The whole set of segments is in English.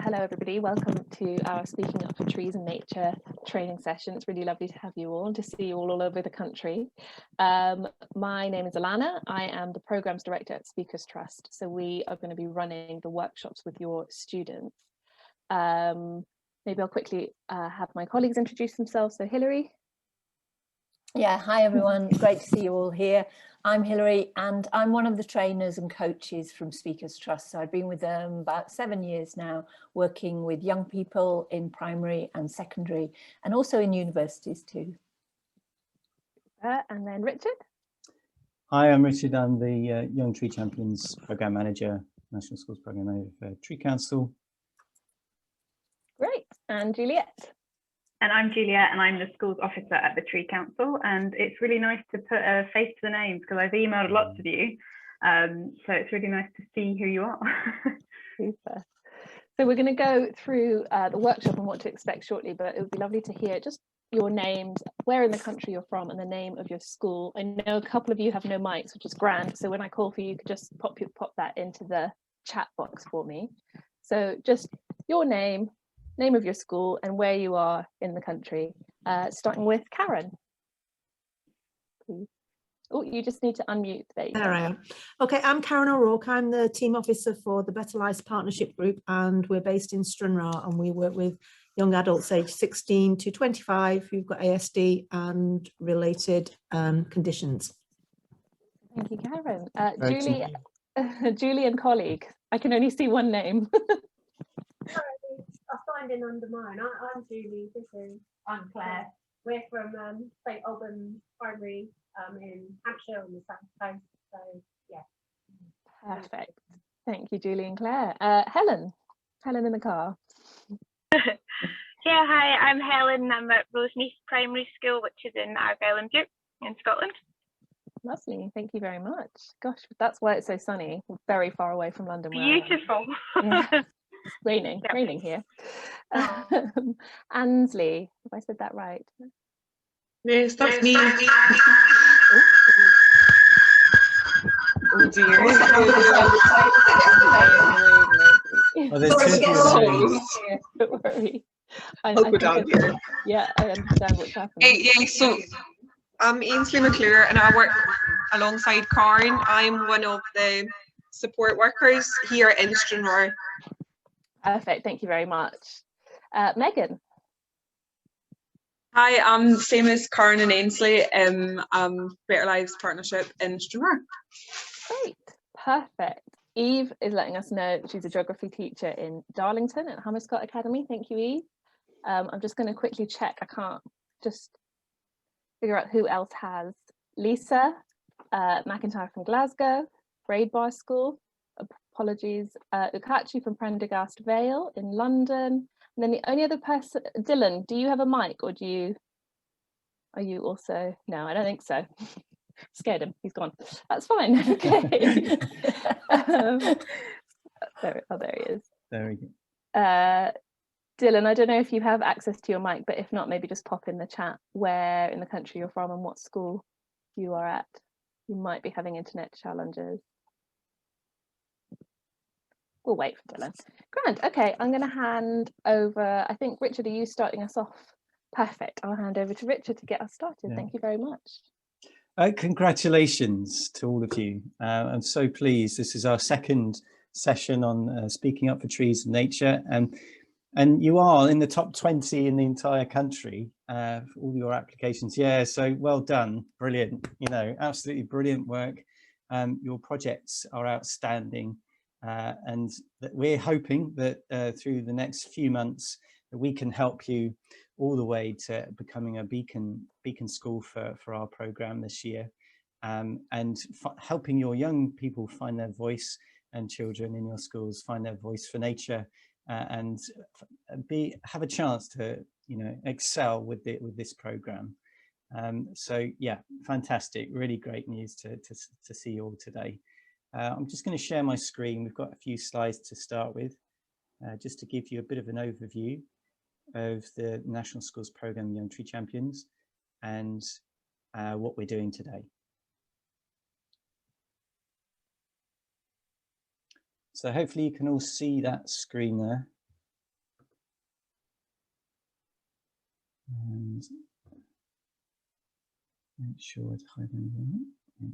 hello everybody, welcome to our Speaking Up for Trees and Nature training session. It's really lovely to have you all and to see you all over the country. My name is Alana, I am the Programmes Director at Speakers Trust, so we are going to be running the workshops with your students. Maybe I'll quickly have my colleagues introduce themselves. So Hilary. Yeah, hi everyone, great to see you all here. I'm Hilary and I'm one of the trainers and coaches from Speakers Trust. So I've been with them about 7 years now, working with young people in primary and secondary and also in universities too. And then Richard. Hi, I'm Richard. I'm the Young Tree Champions Programme Manager, National Schools Programme Manager for Tree Council. Great. And Juliet. And I'm Juliet and I'm the schools officer at the Tree Council, and it's really nice to put a face to the names because I've emailed lots of you, so it's really nice to see who you are. Super. So we're going to go through the workshop and what to expect shortly, but it would be lovely to hear just your names, where in the country you're from and the name of your school. I know a couple of you have no mics, which is grand, so when I call for you, you could just pop that into the chat box for me. So just your name of your school and where you are in the country, starting with Karen. Please. Oh, you just need to unmute. There I am. Okay, I'm Karen O'Rourke. I'm the team officer for the Better Lives Partnership Group, and we're based in Stranraer, and we work with young adults aged 16 to 25 who've got ASD and related conditions. Thank you, Karen. Julie and colleague. I can only see one name. I signed in under mine. I'm Julie. I'm Claire. We're from St Albans Primary in Hampshire on the south coast. So yeah. Perfect. Thank you, Julie and Claire. Helen in the car. Yeah, hi. I'm Helen. I'm at Roseneath Primary School, which is in Argyll and Bute in Scotland. Lovely. Thank you very much. Gosh, that's why it's so sunny. We're very far away from London. Beautiful. Yeah. Raining here. Ansley, have I said that right? Yes, that's me. Oh dear. Oh, there's two. Don't worry. I'll go down here. Yeah, I understand what's happening. Yeah, so I'm Ainsley McClure and I work alongside Karen. I'm one of the support workers here in Stranraer. Perfect, thank you very much. Megan. Hi, I'm same as Karen and Ainsley. Better Lives Partnership in Stranraer. Great, perfect. Eve is letting us know she's a geography teacher in Darlington at Hammerscott Academy. Thank you, Eve. I'm just going to quickly check. I can't just figure out who else has. Lisa McIntyre from Glasgow, Braid Bar School. Apologies, Ukachi from Prendergast Vale in London. And then the only other person, Dylan, do you have a mic or are you also? No, I don't think so. Scared him, he's gone. That's fine, okay. There he is. There we go. Dylan, I don't know if you have access to your mic, but if not, maybe just pop in the chat where in the country you're from and what school you are at. You might be having internet challenges. We'll wait for Dylan. Grand, okay, I'm going to hand over, I think, Richard, are you starting us off? Perfect, I'll hand over to Richard to get us started. Yeah. Thank you very much. Congratulations to all of you. I'm so pleased. This is our second session on Speaking Up for Trees and Nature. And you are in the top 20 in the entire country for all your applications. Yeah, so well done. Brilliant. You know, absolutely brilliant work. Your projects are outstanding. And that we're hoping that through the next few months that we can help you all the way to becoming a beacon school for our program this year, and helping your young people find their voice, and children in your schools find their voice for nature, and have a chance to excel with this program. So yeah, fantastic, really great news to see you all today. I'm just going to share my screen. We've got a few slides to start with, just to give you a bit of an overview of the National Schools Programme Young Tree Champions and what we're doing today. So hopefully you can all see that screen there. And make sure it's hiding there.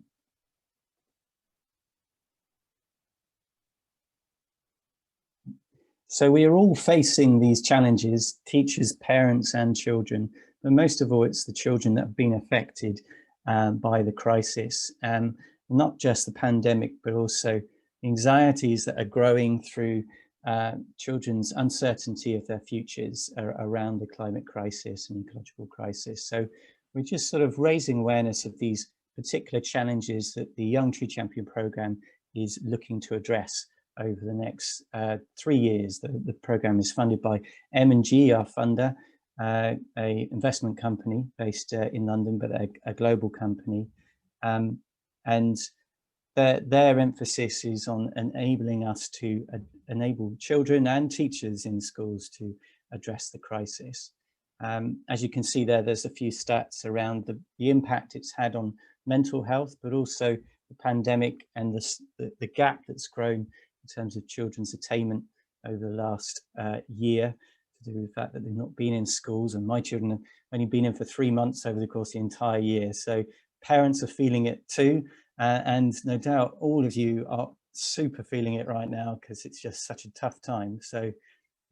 So we are all facing these challenges, teachers, parents and children, but most of all it's the children that have been affected by the crisis, and not just the pandemic, but also anxieties that are growing through children's uncertainty of their futures around the climate crisis and ecological crisis. So we're just sort of raising awareness of these particular challenges that the Young Tree Champion programme is looking to address over the next 3 years. The programme is funded by M&G, our funder, a investment company based in London, but a global company. And their emphasis is on enabling us to enable children and teachers in schools to address the crisis. As you can see there, there's a few stats around the impact it's had on mental health, but also the pandemic and the gap that's grown in terms of children's attainment over the last year, to do with the fact that they've not been in schools, and my children have only been in for 3 months over the course of the entire year. So parents are feeling it too, and no doubt all of you are super feeling it right now because it's just such a tough time. So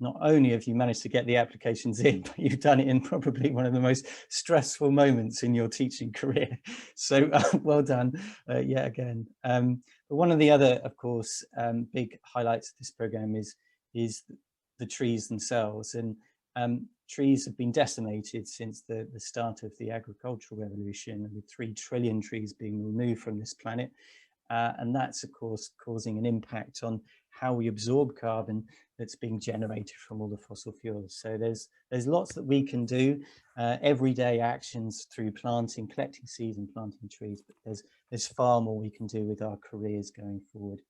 not only have you managed to get the applications in, but you've done it in probably one of the most stressful moments in your teaching career. So well done yet again. But one of the other, of course, big highlights of this programme is the trees themselves. And trees have been decimated since the start of the agricultural revolution, with 3 trillion trees being removed from this planet. And that's, of course, causing an impact on how we absorb carbon that's being generated from all the fossil fuels. So there's lots that we can do, everyday actions through planting, collecting seeds and planting trees, but there's far more we can do with our careers going forward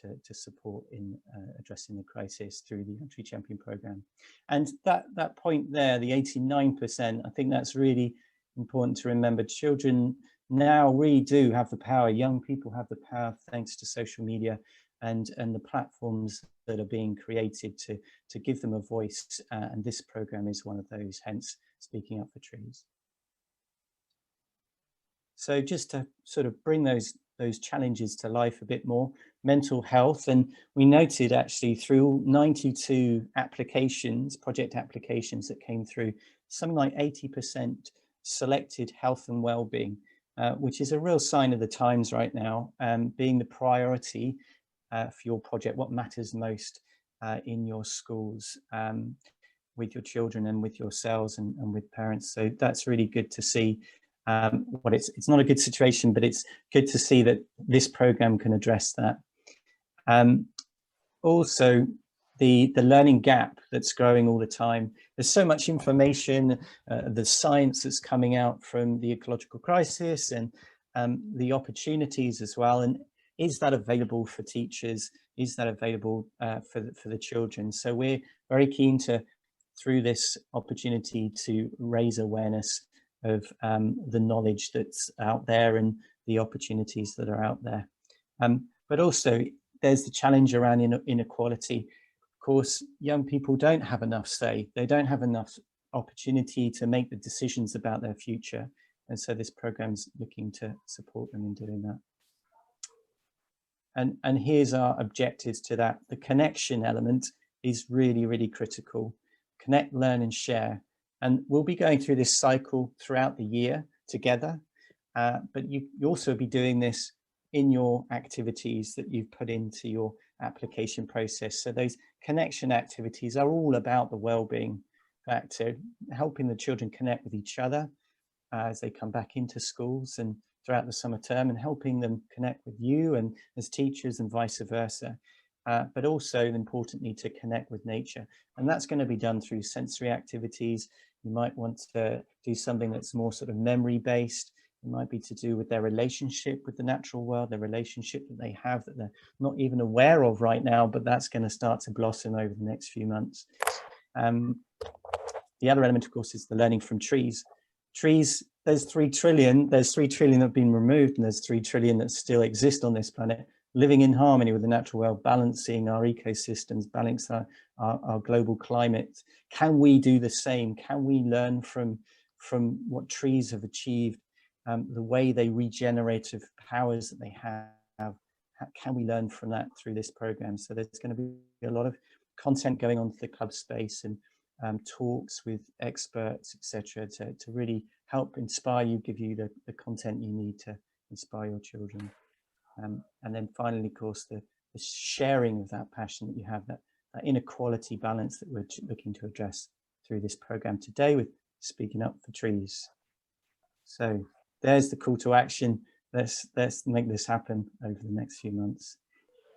to support in addressing the crisis through the Young Tree Champion programme. And that point there, the 89%, I think that's really important to remember. Children now really do have the power, young people have the power, thanks to social media and the platforms that are being created to give them a voice, and this programme is one of those, hence Speaking Up for Trees. So just to sort of bring those challenges to life a bit more, mental health, and we noted actually through 92 applications, project applications that came through, something like 80% selected health and well-being, which is a real sign of the times right now, being the priority for your project, what matters most in your schools with your children and with yourselves and with parents. So that's really good to see. It's not a good situation, but it's good to see that this programme can address that. Also, the learning gap that's growing all the time. There's so much information, the science that's coming out from the ecological crisis and the opportunities as well. And is that available for teachers? Is that available for the children? So we're very keen to, through this opportunity, to raise awareness of the knowledge that's out there and the opportunities that are out there. But also there's the challenge around inequality. Of course, young people don't have enough say. They don't have enough opportunity to make the decisions about their future. And so this programme's looking to support them in doing that. And here's our objectives to that. The connection element is really, really critical. Connect, learn and share. And we'll be going through this cycle throughout the year together, but you also be doing this in your activities that you've put into your application process. So those connection activities are all about the well-being factor, helping the children connect with each other as they come back into schools and throughout the summer term, and helping them connect with you and as teachers and vice versa. But also importantly to connect with nature. And that's going to be done through sensory activities. You might want to do something that's more sort of memory based. It might be to do with their relationship with the natural world, their relationship that they have that they're not even aware of right now, but that's going to start to blossom over the next few months. The other element, of course, is the learning from trees. Trees, there's 3 trillion that have been removed, and there's 3 trillion that still exist on this planet, living in harmony with the natural world, balancing our ecosystems, balancing our global climate. Can we do the same? Can we learn from what trees have achieved, the way they regenerative powers that they have? Can we learn from that through this program? So there's going to be a lot of content going on to the club space, and talks with experts, etc., to really help inspire you, give you the content you need to inspire your children. And then finally, of course, the sharing of that passion that you have, that inequality balance that we're looking to address through this program today with Speaking Up for Trees. So there's the call to action. Let's make this happen over the next few months.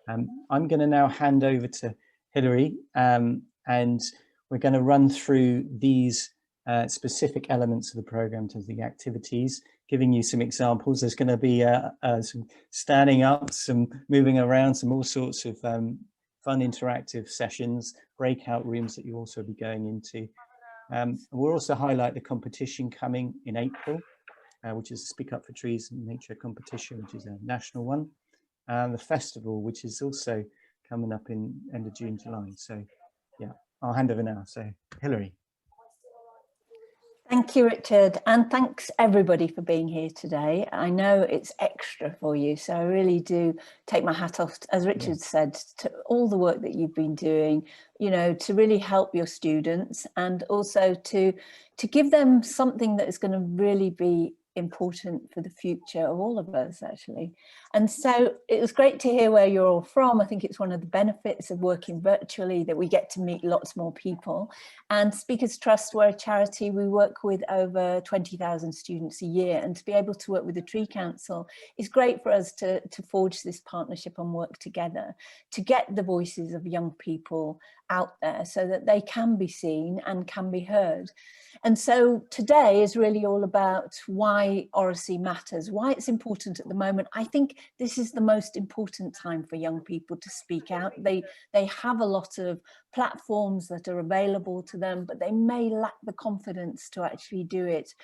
I'm going to now hand over to Hilary, and we're going to run through these specific elements of the program, to the activities, giving you some examples. There's going to be some standing up, some moving around, some all sorts of fun interactive sessions, breakout rooms that you'll also be going into. We'll also highlight the competition coming in April, which is Speak Up for Trees and Nature competition, which is a national one, and the festival, which is also coming up in end of June, July. So yeah, I'll hand over now. So Hilary. Thank you, Richard, and thanks everybody for being here today. I know it's extra for you, so I really do take my hat off, as Richard said, to all the work that you've been doing, you know, to really help your students, and also to give them something that is going to really be important for the future of all of us, actually. And so it was great to hear where you're all from. I think it's one of the benefits of working virtually, that we get to meet lots more people. And Speakers Trust, we're a charity. We work with over 20,000 students a year, and to be able to work with the Tree Council is great for us to forge this partnership and work together to get the voices of young people out there so that they can be seen and can be heard. And so today is really all about why Oracy matters, why it's important at the moment. I think this is the most important time for young people to speak out. They have a lot of platforms that are available to them, but they may lack the confidence to actually do it.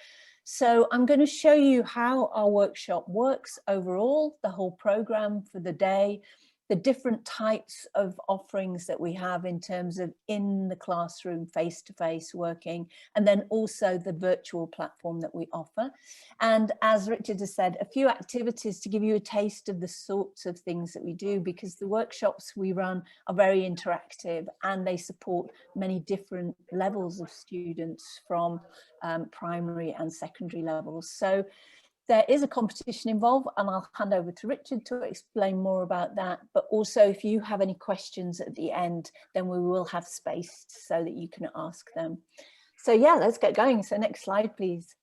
So I'm going to show you how our workshop works overall, the whole program for the day, the different types of offerings that we have in terms of in the classroom, face-to-face working, and then also the virtual platform that we offer. And as Richard has said, a few activities to give you a taste of the sorts of things that we do, because the workshops we run are very interactive and they support many different levels of students from primary and secondary levels. So there is a competition involved, and I'll hand over to Richard to explain more about that. But also, if you have any questions at the end, then we will have space so that you can ask them. So yeah, let's get going. So next slide, please.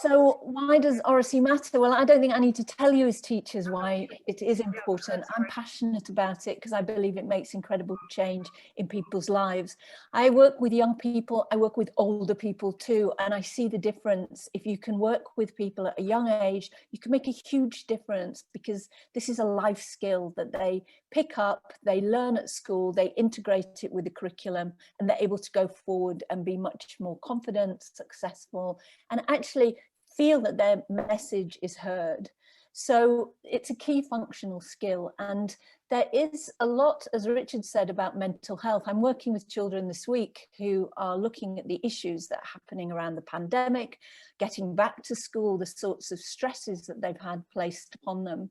So why does Oracy matter? Well, I don't think I need to tell you as teachers why it is important. I'm passionate about it because I believe it makes incredible change in people's lives. I work with young people, I work with older people too, and I see the difference. If you can work with people at a young age, you can make a huge difference, because this is a life skill that they pick up, they learn at school, they integrate it with the curriculum, and they're able to go forward and be much more confident, successful, and actually feel that their message is heard. So it's a key functional skill. And there is a lot, as Richard said, about mental health. I'm working with children this week who are looking at the issues that are happening around the pandemic, getting back to school, the sorts of stresses that they've had placed upon them.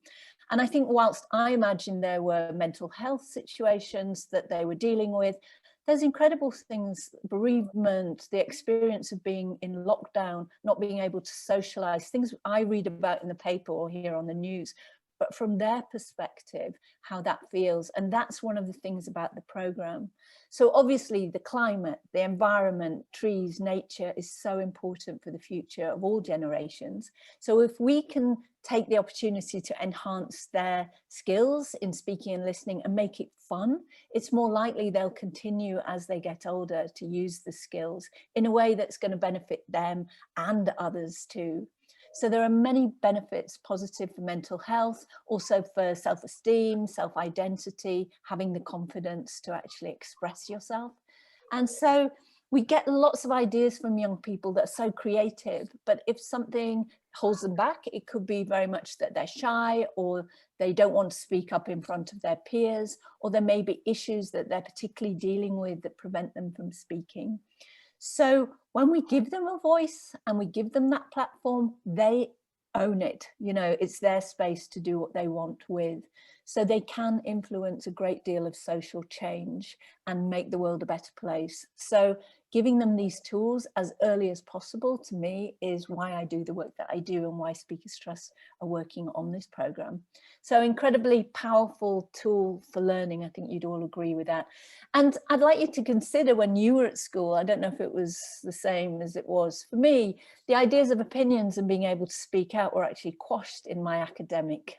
And I think whilst I imagine there were mental health situations that they were dealing with, there's incredible things, bereavement, the experience of being in lockdown, not being able to socialize, things I read about in the paper or hear on the news, but from their perspective, how that feels. And that's one of the things about the program. So obviously the climate, the environment, trees, nature is so important for the future of all generations. So if we can take the opportunity to enhance their skills in speaking and listening and make it fun, it's more likely they'll continue as they get older to use the skills in a way that's going to benefit them and others too. So there are many benefits, positive for mental health, also for self-esteem, self-identity, having the confidence to actually express yourself. And so we get lots of ideas from young people that are so creative, but if something holds them back. It could be very much that they're shy, or they don't want to speak up in front of their peers, or there may be issues that they're particularly dealing with that prevent them from speaking. So when we give them a voice and we give them that platform, they own it. You know, it's their space to do what they want with. So they can influence a great deal of social change and make the world a better place. So giving them these tools as early as possible, to me, is why I do the work that I do and why Speakers Trust are working on this programme. So incredibly powerful tool for learning. I think you'd all agree with that. And I'd like you to consider, when you were at school, I don't know if it was the same as it was for me, the ideas of opinions and being able to speak out were actually quashed in my academic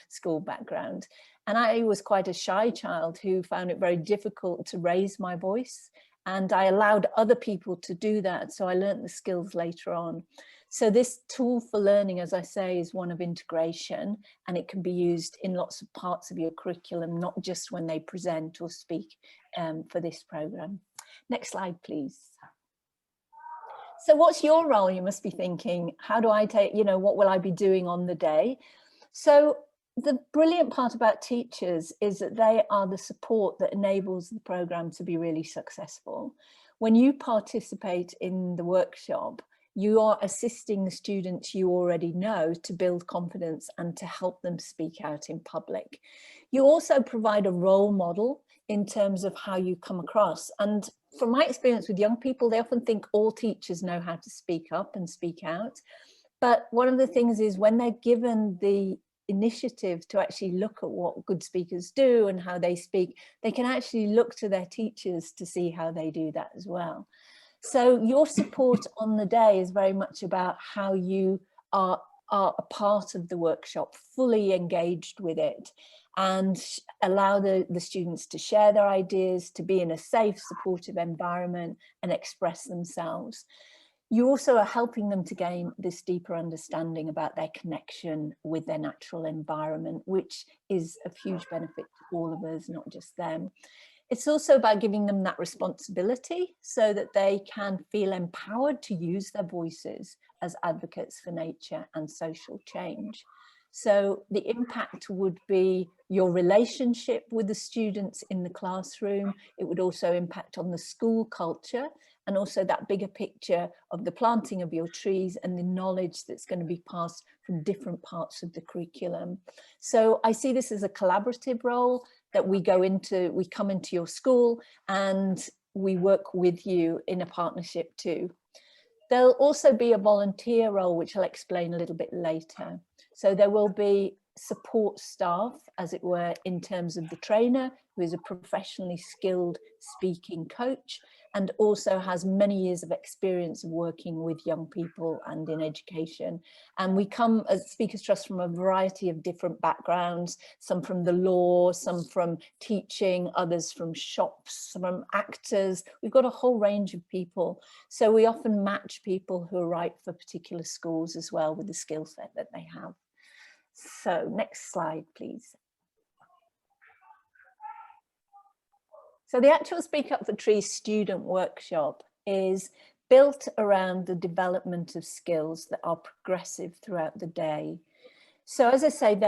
school background. And I was quite a shy child who found it very difficult to raise my voice. And I allowed other people to do that. So I learned the skills later on. So this tool for learning, as I say, is one of integration, and it can be used in lots of parts of your curriculum, not just when they present or speak for this programme. Next slide, please. So what's your role? You must be thinking, how do I take, you know, what will I be doing on the day? So the brilliant part about teachers is that they are the support that enables the programme to be really successful. When you participate in the workshop, you are assisting the students you already know to build confidence and to help them speak out in public. You also provide a role model in terms of how you come across. And from my experience with young people, they often think all teachers know how to speak up and speak out. But one of the things is, when they're given the initiative to actually look at what good speakers do and how they speak, they can actually look to their teachers to see how they do that as well. So your support on the day is very much about how you are a part of the workshop, fully engaged with it, and allow the students to share their ideas, to be in a safe, supportive environment and express themselves. You also are helping them to gain this deeper understanding about their connection with their natural environment, which is of huge benefit to all of us, not just them. It's also about giving them that responsibility so that they can feel empowered to use their voices as advocates for nature and social change. So the impact would be your relationship with the students in the classroom. It would also impact on the school culture, and also that bigger picture of the planting of your trees and the knowledge that's going to be passed from different parts of the curriculum. So I see this as a collaborative role, that we come into your school and we work with you in a partnership too. There'll also be a volunteer role, which I'll explain a little bit later. So there will be support staff, as it were, in terms of the trainer, who is a professionally skilled speaking coach, and also has many years of experience of working with young people and in education. And we come as Speakers Trust from a variety of different backgrounds, some from the law, some from teaching, others from shops, some from actors. We've got a whole range of people. So we often match people who are right for particular schools as well with the skill set that they have. So next slide, please. So the actual Speak Up for Trees student workshop is built around the development of skills that are progressive throughout the day. So as I say,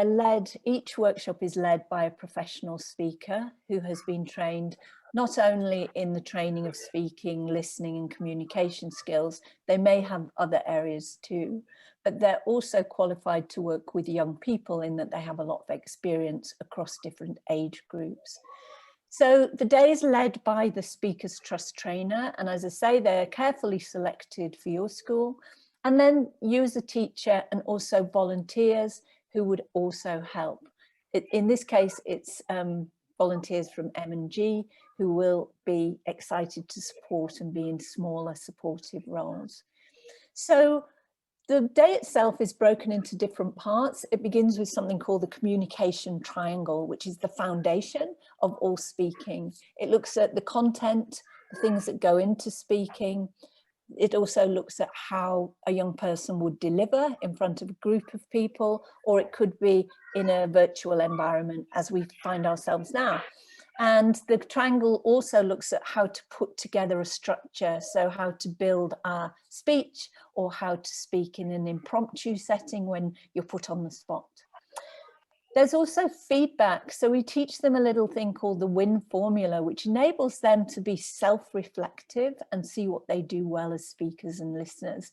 each workshop is led by a professional speaker who has been trained not only in the training of speaking, listening and communication skills. They may have other areas too, but they're also qualified to work with young people in that they have a lot of experience across different age groups. So the day is led by the Speakers Trust trainer, and as I say, they're carefully selected for your school, and then you as a teacher and also volunteers who would also help. In this case, it's volunteers from M&G who will be excited to support and be in smaller supportive roles. So the day itself is broken into different parts. It begins with something called the communication triangle, which is the foundation of all speaking. It looks at the content, the things that go into speaking. It also looks at how a young person would deliver in front of a group of people, or it could be in a virtual environment as we find ourselves now. And the triangle also looks at how to put together a structure, so how to build a speech or how to speak in an impromptu setting when you're put on the spot. There's also feedback. So we teach them a little thing called the WIN formula, which enables them to be self-reflective and see what they do well as speakers and listeners.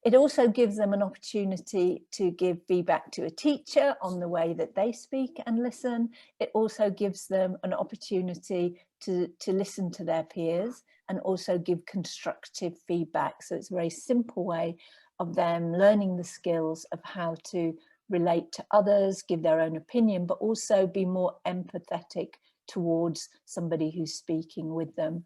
It also gives them an opportunity to give feedback to a teacher on the way that they speak and listen. It also gives them an opportunity to listen to their peers and also give constructive feedback. So it's a very simple way of them learning the skills of how to relate to others, give their own opinion, but also be more empathetic towards somebody who's speaking with them.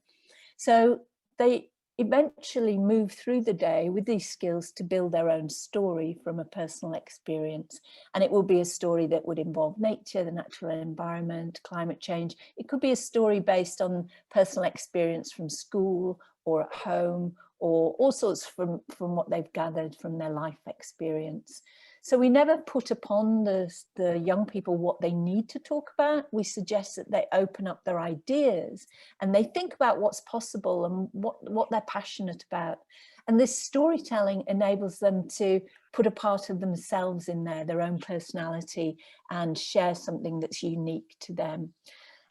So they eventually move through the day with these skills to build their own story from a personal experience. And it will be a story that would involve nature, the natural environment, climate change. It could be a story based on personal experience from school or at home, or all sorts from what they've gathered from their life experience. So we never put upon the young people what they need to talk about. We suggest that they open up their ideas and they think about what's possible and what they're passionate about. And this storytelling enables them to put a part of themselves in there, their own personality, and share something that's unique to them.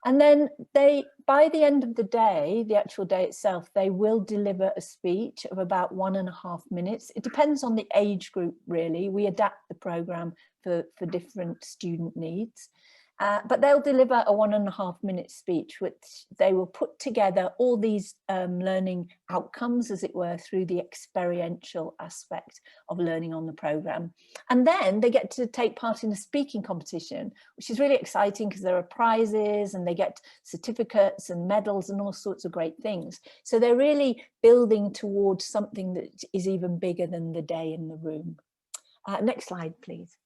And then by the end of the day, the actual day itself, they will deliver a speech of about 1.5 minutes. It depends on the age group, really. We adapt the programme for different student needs. But they'll deliver a 1.5 minute speech, which they will put together all these learning outcomes, as it were, through the experiential aspect of learning on the programme. And then they get to take part in a speaking competition, which is really exciting because there are prizes and they get certificates and medals and all sorts of great things. So they're really building towards something that is even bigger than the day in the room. Next slide, please.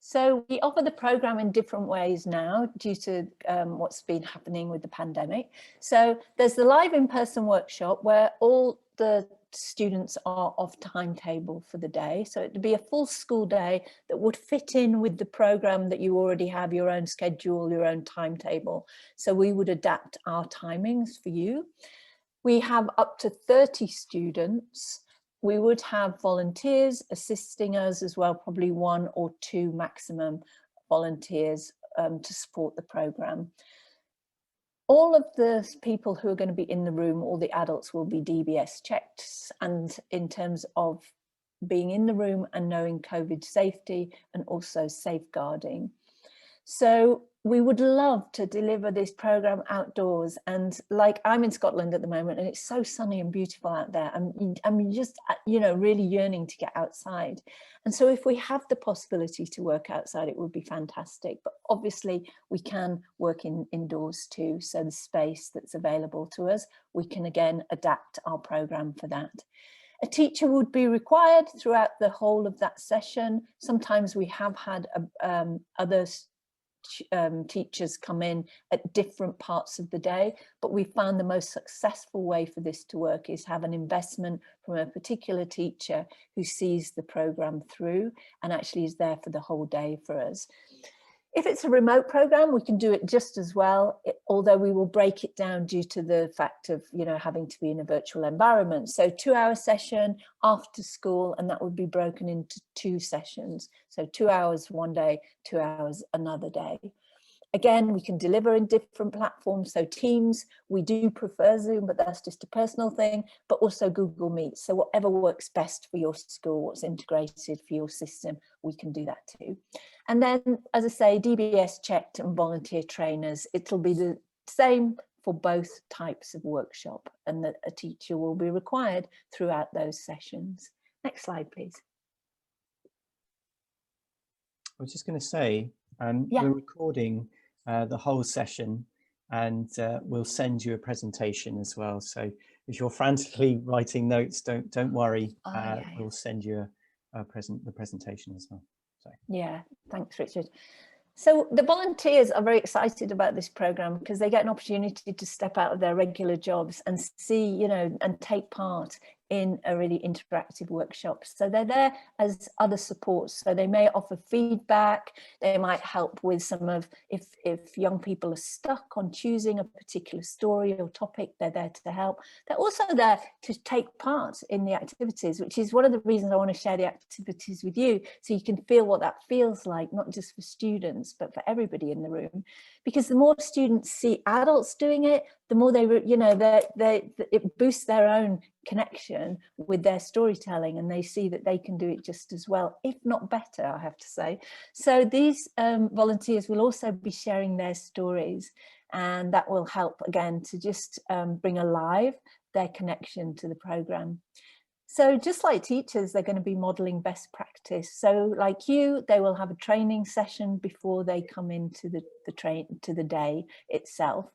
So we offer the programme in different ways now due to what's been happening with the pandemic. So there's the live in-person workshop where all the students are off timetable for the day. So it'd be a full school day that would fit in with the programme that you already have, your own schedule, your own timetable. So we would adapt our timings for you. We have up to 30 students. We would have volunteers assisting us as well, probably 1 or 2 maximum volunteers to support the programme. All of the people who are going to be in the room, all the adults, will be DBS checked, and in terms of being in the room and knowing COVID safety and also safeguarding. So we would love to deliver this programme outdoors, and like I'm in Scotland at the moment and it's so sunny and beautiful out there. I'm just, you know, really yearning to get outside. And so if we have the possibility to work outside, it would be fantastic. But obviously we can work indoors too. So the space that's available to us, we can again adapt our programme for that. A teacher would be required throughout the whole of that session. Sometimes we have had other teachers come in at different parts of the day, but we found the most successful way for this to work is have an investment from a particular teacher who sees the programme through and actually is there for the whole day for us. If it's a remote programme, we can do it just as well, although we will break it down due to the fact of, you know, having to be in a virtual environment. So 2-hour session after school, and that would be broken into 2 sessions. So 2 hours one day, 2 hours another day. Again, we can deliver in different platforms. So Teams, we do prefer Zoom, but that's just a personal thing, but also Google Meet. So whatever works best for your school, what's integrated for your system, we can do that too. And then, as I say, DBS checked and volunteer trainers. It'll be the same for both types of workshop, and that a teacher will be required throughout those sessions. Next slide, please. I was just going to say, Yeah. we're recording the whole session, and we'll send you a presentation as well. So if you're frantically writing notes, don't worry. We'll send you the presentation as well. So. Yeah, thanks, Richard. So the volunteers are very excited about this program because they get an opportunity to step out of their regular jobs and see, you know, and take part in a really interactive workshop. So they're there as other supports. So they may offer feedback, they might help with some of, if young people are stuck on choosing a particular story or topic, they're there to help. They're also there to take part in the activities, which is one of the reasons I want to share the activities with you, so you can feel what that feels like, not just for students, but for everybody in the room. Because the more students see adults doing it, the more they, you know, it boosts their own connection with their storytelling, and they see that they can do it just as well, if not better, I have to say. So these volunteers will also be sharing their stories, and that will help again to just bring alive their connection to the program. So just like teachers, they're going to be modeling best practice. So like you, they will have a training session before they come into the day itself.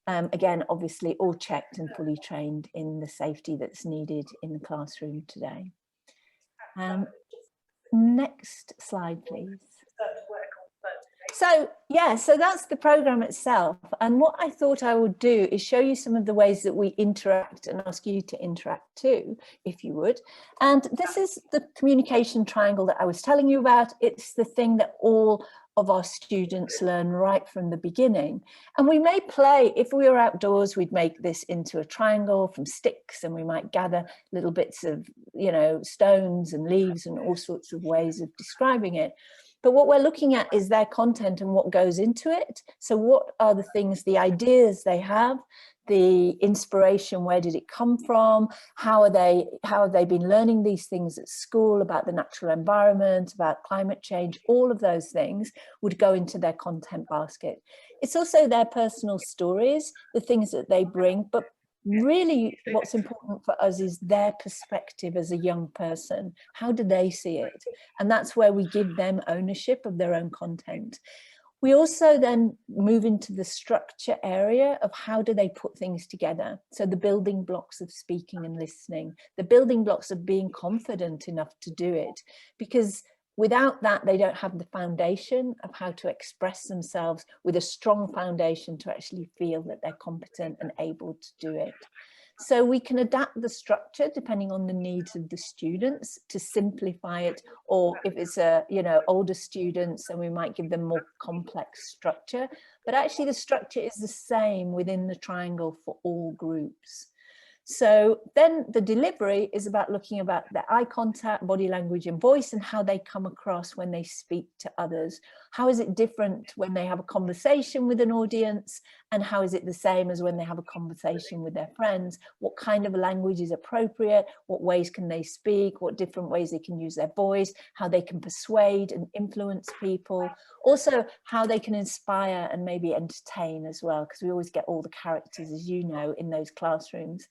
Again, obviously all checked and fully trained in the safety that's needed in the classroom today. Next slide, please. So yeah, so that's the program itself. And what I thought I would do is show you some of the ways that we interact and ask you to interact too, if you would. And this is the communication triangle that I was telling you about. It's the thing that all of our students learn right from the beginning. And we may play, if we were outdoors, we'd make this into a triangle from sticks, and we might gather little bits of, you know, stones and leaves and all sorts of ways of describing it. But what we're looking at is their content and what goes into it. So what are the things, the ideas they have, the inspiration, where did it come from? How have they been learning these things at school about the natural environment, about climate change? All of those things would go into their content basket. It's also their personal stories, the things that they bring, but really what's important for us is their perspective as a young person. How do they see it? And that's where we give them ownership of their own content. We also then move into the structure area of how do they put things together. So the building blocks of speaking and listening, the building blocks of being confident enough to do it, because without that, they don't have the foundation of how to express themselves with a strong foundation to actually feel that they're competent and able to do it. So we can adapt the structure depending on the needs of the students to simplify it, or if it's a, you know, older students, then we might give them more complex structure. But actually the structure is the same within the triangle for all groups. So then the delivery is about looking about their eye contact, body language and voice, and how they come across when they speak to others. How is it different when they have a conversation with an audience, and how is it the same as when they have a conversation with their friends? What kind of language is appropriate? What ways can they speak? What different ways they can use their voice? How they can persuade and influence people? Also, how they can inspire and maybe entertain as well, because we always get all the characters, as you know, in those classrooms.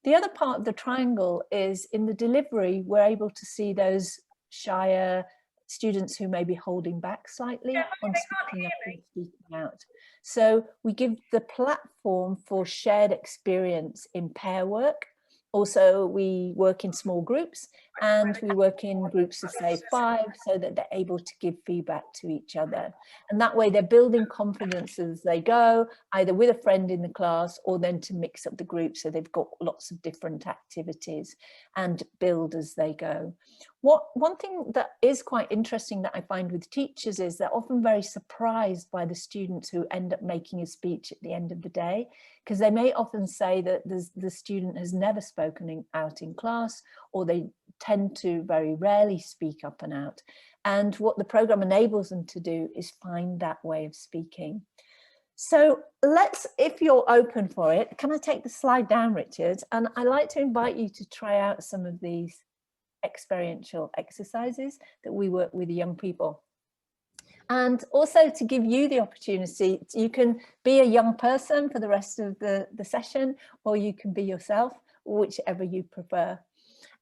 The other part of the triangle is in the delivery, we're able to see those shyer students who may be holding back slightly on speaking up and speaking out. So we give the platform for shared experience in pair work. Also, we work in small groups, and we work in groups of say 5, so that they're able to give feedback to each other. And that way they're building confidence as they go, either with a friend in the class or then to mix up the group, so they've got lots of different activities and build as they go. One thing that is quite interesting that I find with teachers is they're often very surprised by the students who end up making a speech at the end of the day, because they may often say that the student has never spoken out in class, or they tend to very rarely speak up and out. And what the program enables them to do is find that way of speaking. So let's, if you're open for it, can I take the slide down, Richard? And I'd like to invite you to try out some of these experiential exercises that we work with young people. And also to give you the opportunity, you can be a young person for the rest of the session, or you can be yourself, whichever you prefer.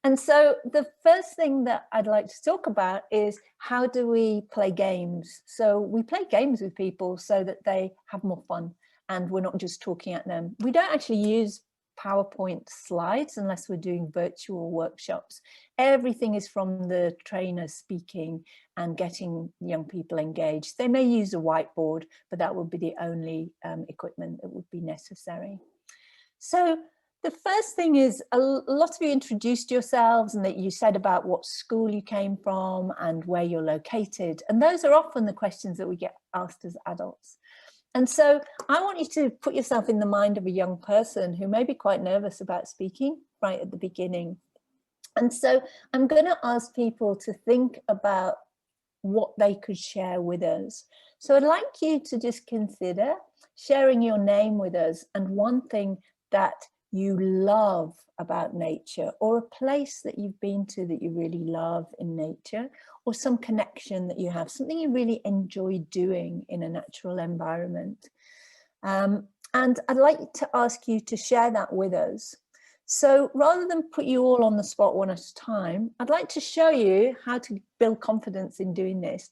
And so the first thing that I'd like to talk about is how do we play games? So we play games with people so that they have more fun and we're not just talking at them. We don't actually use PowerPoint slides unless we're doing virtual workshops. Everything is from the trainer speaking and getting young people engaged. They may use a whiteboard, but that would be the only equipment that would be necessary. So the first thing is, a lot of you introduced yourselves and that you said about what school you came from and where you're located. And those are often the questions that we get asked as adults. And so I want you to put yourself in the mind of a young person who may be quite nervous about speaking right at the beginning. And so I'm going to ask people to think about what they could share with us. So I'd like you to just consider sharing your name with us and one thing that you love about nature, or a place that you've been to that you really love in nature, or some connection that you have, something you really enjoy doing in a natural environment. And I'd like to ask you to share that with us. So rather than put you all on the spot one at a time, I'd like to show you how to build confidence in doing this.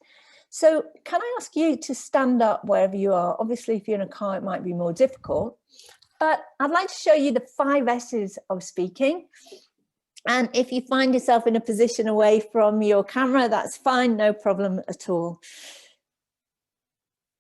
So can I ask you to stand up wherever you are? Obviously, if you're in a car, it might be more difficult. But I'd like to show you the 5 S's of speaking. And if you find yourself in a position away from your camera, that's fine, no problem at all.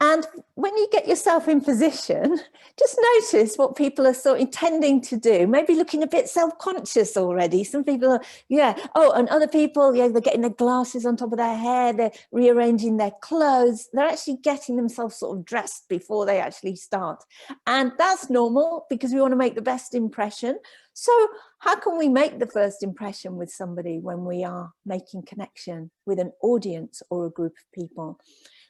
And when you get yourself in position, just notice what people are sort of intending to do, maybe looking a bit self-conscious already. Some people are, yeah, oh, and other people, yeah, they're getting their glasses on top of their hair, they're rearranging their clothes, they're actually getting themselves sort of dressed before they actually start. And that's normal because we want to make the best impression. So how can we make the first impression with somebody when we are making connection with an audience or a group of people?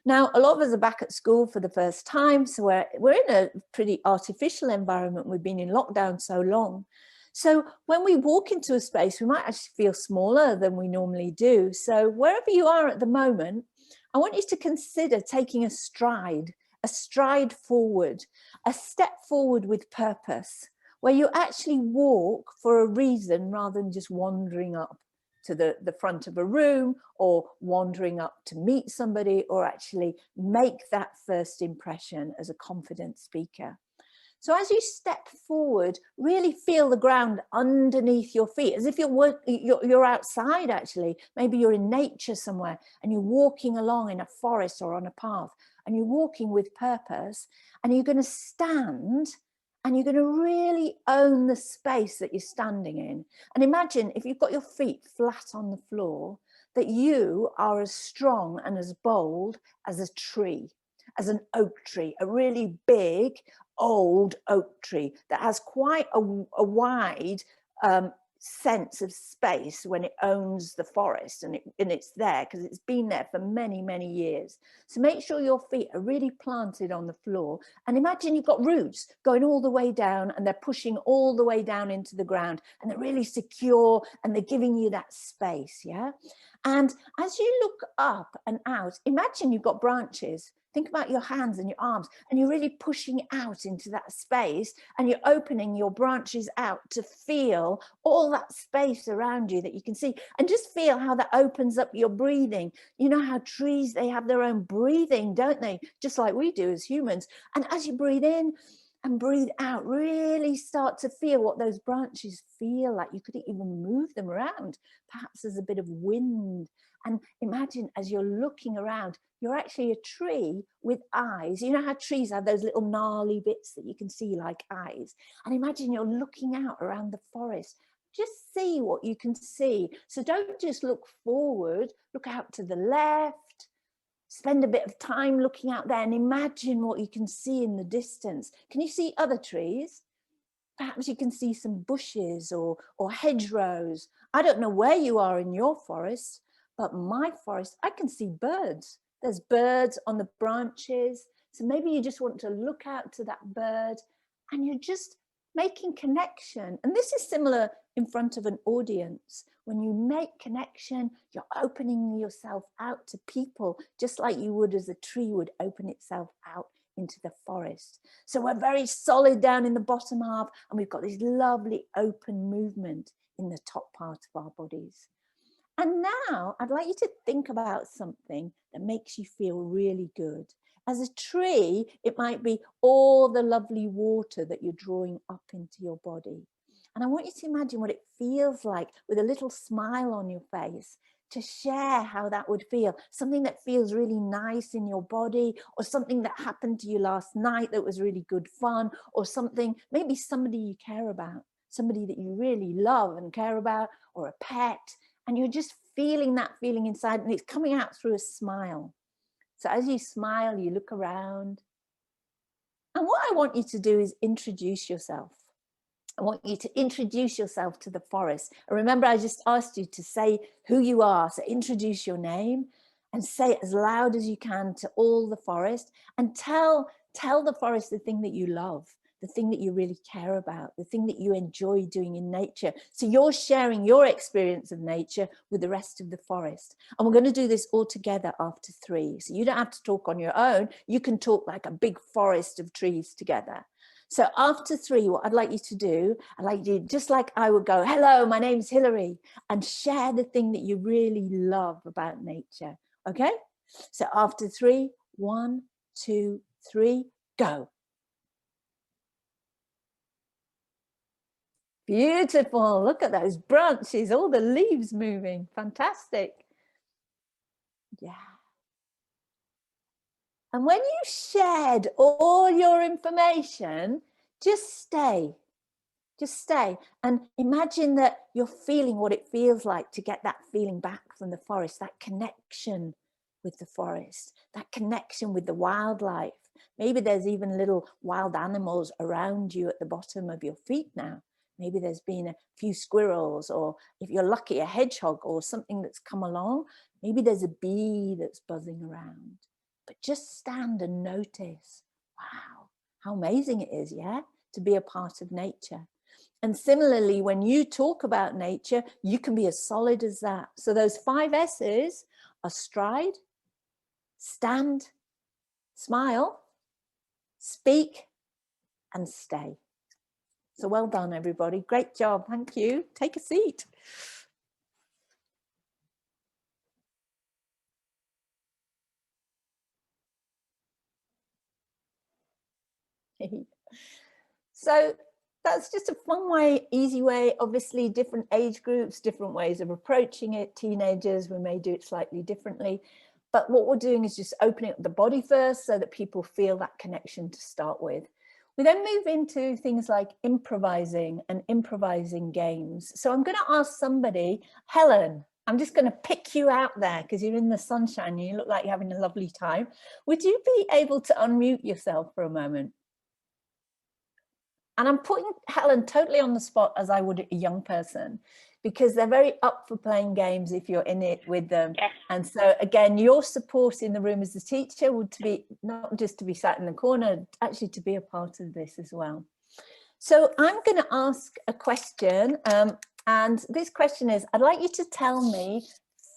Now, a lot of us are back at school for the first time, so we're in a pretty artificial environment. We've been in lockdown so long. So when we walk into a space, we might actually feel smaller than we normally do. So wherever you are at the moment, I want you to consider taking a stride forward, a step forward with purpose, where you actually walk for a reason rather than just wandering up to the front of a room or wandering up to meet somebody or actually make that first impression as a confident speaker. So as you step forward, really feel the ground underneath your feet, as if you're outside actually. Maybe you're in nature somewhere and you're walking along in a forest or on a path and you're walking with purpose and you're going to stand and you're going to really own the space that you're standing in. And imagine if you've got your feet flat on the floor, that you are as strong and as bold as a tree, as an oak tree, a really big, old oak tree that has quite a wide sense of space when it owns the forest, and it's there because it's been there for many, many years. So make sure your feet are really planted on the floor, and imagine you've got roots going all the way down and they're pushing all the way down into the ground and they're really secure and they're giving you that space, yeah? And as you look up and out, imagine you've got branches. Think about your hands and your arms, and you're really pushing out into that space and you're opening your branches out to feel all that space around you that you can see, and just feel how that opens up your breathing. You know how trees, they have their own breathing, don't they? Just like we do as humans. And as you breathe in and breathe out, really start to feel what those branches feel like. You could even move them around. Perhaps there's a bit of wind. And imagine as you're looking around, you're actually a tree with eyes. You know how trees have those little gnarly bits that you can see like eyes? And imagine you're looking out around the forest. Just see what you can see. So don't just look forward, look out to the left, spend a bit of time looking out there and imagine what you can see in the distance. Can you see other trees? Perhaps you can see some bushes or hedgerows. I don't know where you are in your forest, but my forest, I can see birds. There's birds on the branches. So maybe you just want to look out to that bird and you're just making connection. And this is similar in front of an audience. When you make connection, you're opening yourself out to people, just like you would as a tree would open itself out into the forest. So we're very solid down in the bottom half, and we've got this lovely open movement in the top part of our bodies. And now I'd like you to think about something that makes you feel really good. As a tree, it might be all the lovely water that you're drawing up into your body. And I want you to imagine what it feels like with a little smile on your face, to share how that would feel. Something that feels really nice in your body, or something that happened to you last night that was really good fun, or something, maybe somebody you care about, somebody that you really love and care about, or a pet, and you're just feeling that feeling inside, and it's coming out through a smile. So as you smile, you look around. And what I want you to do is introduce yourself. I want you to introduce yourself to the forest. And remember, I just asked you to say who you are. So introduce your name and say it as loud as you can to all the forest, and tell the forest the thing that you love, the thing that you really care about, the thing that you enjoy doing in nature. So you're sharing your experience of nature with the rest of the forest. And we're going to do this all together after 3. So you don't have to talk on your own. You can talk like a big forest of trees together. So after 3, what I'd like you to do, I'd like you, just like I would go, hello, my name's Hilary, and share the thing that you really love about nature. Okay? So after 3, 1, 2, 3, go. Beautiful. Look at those branches, all the leaves moving. Fantastic. Yeah. And when you shared all your information, just stay. Just stay and imagine that you're feeling what it feels like to get that feeling back from the forest, that connection with the forest, that connection with the wildlife. Maybe there's even little wild animals around you at the bottom of your feet now. Maybe there's been a few squirrels, or if you're lucky, a hedgehog or something that's come along. Maybe there's a bee that's buzzing around. But just stand and notice. Wow, how amazing it is, yeah, to be a part of nature. And similarly, when you talk about nature, you can be as solid as that. So those 5 S's are stride, stand, smile, speak, and stay. So well done, everybody. Great job. Thank you. Take a seat. So that's just a fun way, easy way. Obviously, different age groups, different ways of approaching it. Teenagers, we may do it slightly differently. But what we're doing is just opening up the body first so that people feel that connection to start with. We then move into things like improvising and improvising games. So I'm going to ask somebody, Helen, I'm just going to pick you out there because you're in the sunshine and you look like you're having a lovely time. Would you be able to unmute yourself for a moment? And I'm putting Helen totally on the spot as I would a young person, because they're very up for playing games if you're in it with them. Yes. And so again, your support in the room as a teacher would to be not just to be sat in the corner, actually to be a part of this as well. So I'm going to ask a question, and this question is, I'd like you to tell me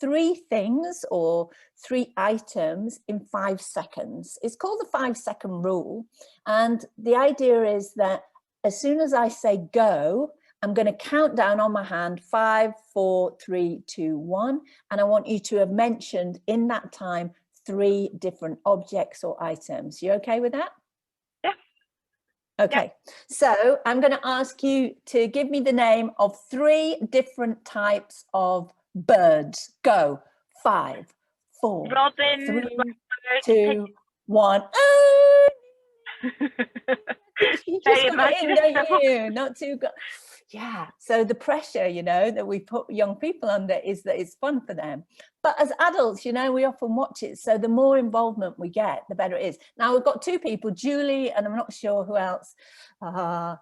3 things or 3 items in 5 seconds. It's called the 5-second rule. And the idea is that as soon as I say go, I'm going to count down on my hand 5, 4, 3, 2, 1. And I want you to have mentioned in that time 3 different objects or items. You okay with that? Yeah. Okay, yeah. So I'm going to ask you to give me the name of 3 different types of birds. Go. 5, 4, Robin, 3, Robert, 2, 1. You just got it in, don't you? Not too good. Yeah, so the pressure, you know, that we put young people under is that it's fun for them. But as adults, you know, we often watch it. So the more involvement we get, the better it is. Now we've got 2 people, Julie, and I'm not sure who else.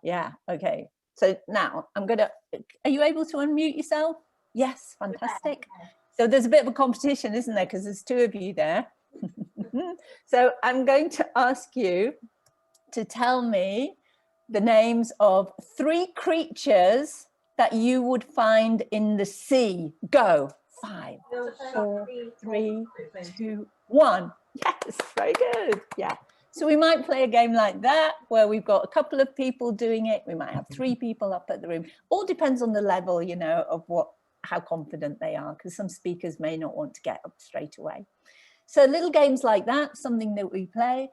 Yeah, okay. So now I'm going to, are you able to unmute yourself? Yes, fantastic. So there's a bit of a competition, isn't there? Because there's 2 of you there. So I'm going to ask you to tell me the names of 3 creatures that you would find in the sea. Go. 5, 4, 3, 2, 1. Yes, very good. Yeah. So we might play a game like that where we've got a couple of people doing it. We might have 3 people up at the room. All depends on the level, you know, of how confident they are, because some speakers may not want to get up straight away. So little games like that, something that we play.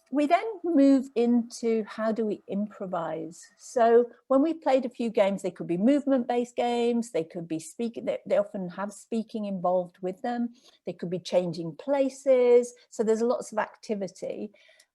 We then move into how do we improvise. So when we played a few games, they could be movement-based games, they could be speaking, they often have speaking involved with them, they could be changing places, so there's lots of activity.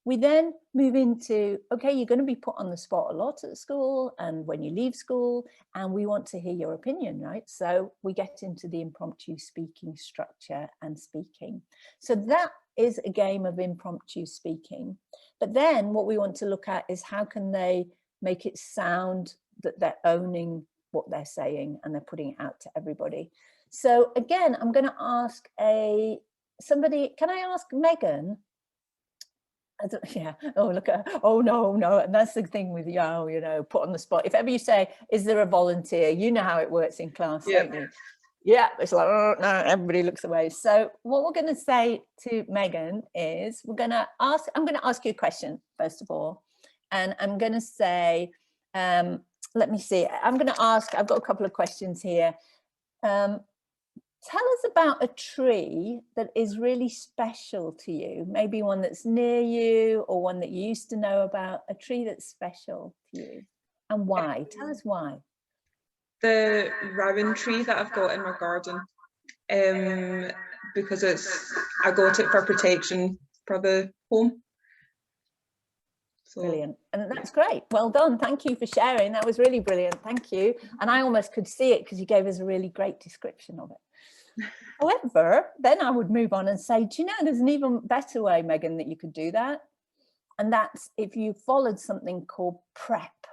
We then move into, okay, you're going to be put on the spot a lot at school and when you leave school, and we want to hear your opinion, right? So we get into the impromptu speaking structure and speaking. So that is a game of impromptu speaking. But then what we want to look at is how can they make it sound that they're owning what they're saying and they're putting it out to everybody. So again, I'm going to ask somebody, can I ask Megan? Yeah, oh look at her. Oh no, and that's the thing with put on the spot. If ever you say, is there a volunteer, you know how it works in class, don't you? Yeah, it's like, oh no, everybody looks away. So what we're going to say to Megan is I'm going to ask you a question first of all, and I'm going to say, let me see, I've got a couple of questions here. Tell us about a tree that is really special to you, maybe one that's near you or one that you used to know about, a tree that's special to you, and why? Tell us why. The rowan tree that I've got in my garden, because I got it for protection for the home. So, brilliant, and that's great. Well done. Thank you for sharing. That was really brilliant. Thank you. And I almost could see it because you gave us a really great description of it. However, then I would move on and say, do you know, there's an even better way, Megan, that you could do that. And that's if you followed something called PREP,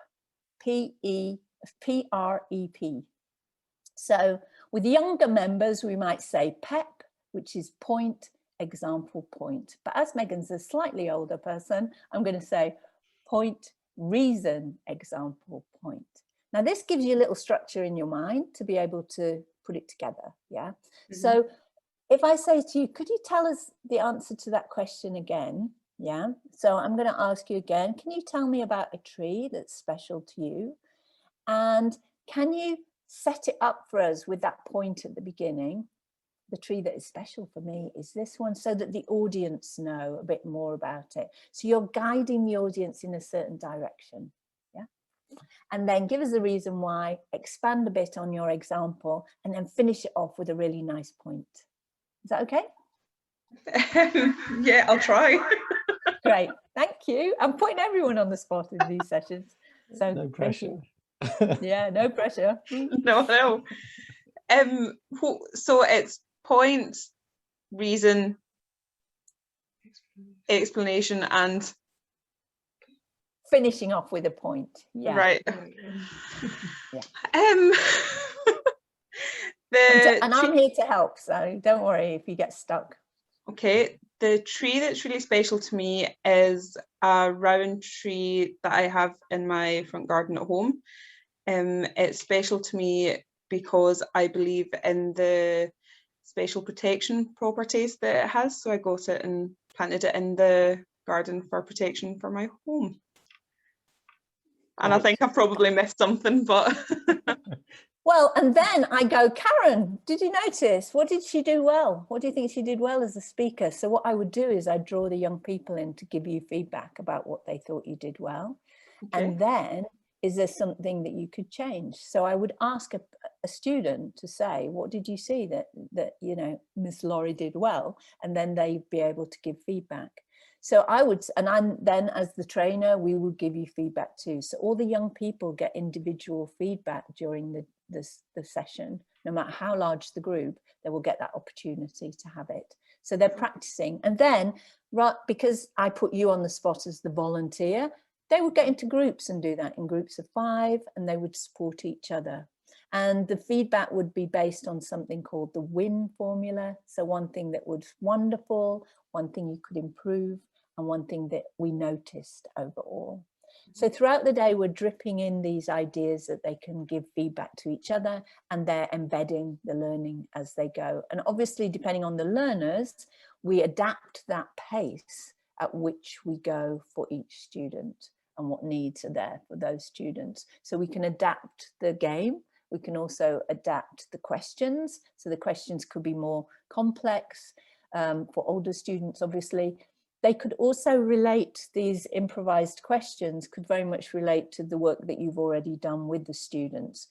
P-R-E-P. So with younger members, we might say PEP, which is point, example, point. But as Megan's a slightly older person, I'm going to say point, reason, example, point. Now, this gives you a little structure in your mind to be able to put it together, yeah? Mm-hmm. So if I say to you, could you tell us the answer to that question again? Yeah, so I'm going to ask you again, can you tell me about a tree that's special to you? And can you set it up for us with that point at the beginning? The tree that is special for me is this one, so that the audience know a bit more about it. So you're guiding the audience in a certain direction, yeah? And then give us the reason why, expand a bit on your example, and then finish it off with a really nice point. Is that okay? Yeah, I'll try. Great, thank you. I'm putting everyone on the spot in these sessions. So no pressure. Yeah, no pressure. No. So it's point, reason, explanation, and finishing off with a point. Yeah. Right. Yeah. And I'm here to help, so don't worry if you get stuck. Okay, the tree that's really special to me is a rowan tree that I have in my front garden at home. It's special to me because I believe in the special protection properties that it has, so I got it and planted it in the garden for protection for my home. And I think I've probably missed something, but well, and then I go, Karen, did you notice? What did she do well? What do you think she did well as a speaker? So what I would do is I'd draw the young people in to give you feedback about what they thought you did well. Okay. And then, is there something that you could change? So I would ask a student to say, what did you see that you know, Miss Laurie did well? And then they'd be able to give feedback. So I would, and then as the trainer, we would give you feedback too. So all the young people get individual feedback during the session, no matter how large the group, they will get that opportunity to have it. So they're practicing. And then, right, because I put you on the spot as the volunteer, they would get into groups and do that in groups of 5, and they would support each other. And the feedback would be based on something called the WIN formula. So one thing that was wonderful, one thing you could improve, and one thing that we noticed overall. So throughout the day, we're dripping in these ideas that they can give feedback to each other, and they're embedding the learning as they go. And obviously, depending on the learners, we adapt that pace at which we go for each student and what needs are there for those students. So we can adapt the game. We can also adapt the questions. So the questions could be more complex. for older students, obviously. They could also relate, these improvised questions could very much relate to the work that you've already done with the students.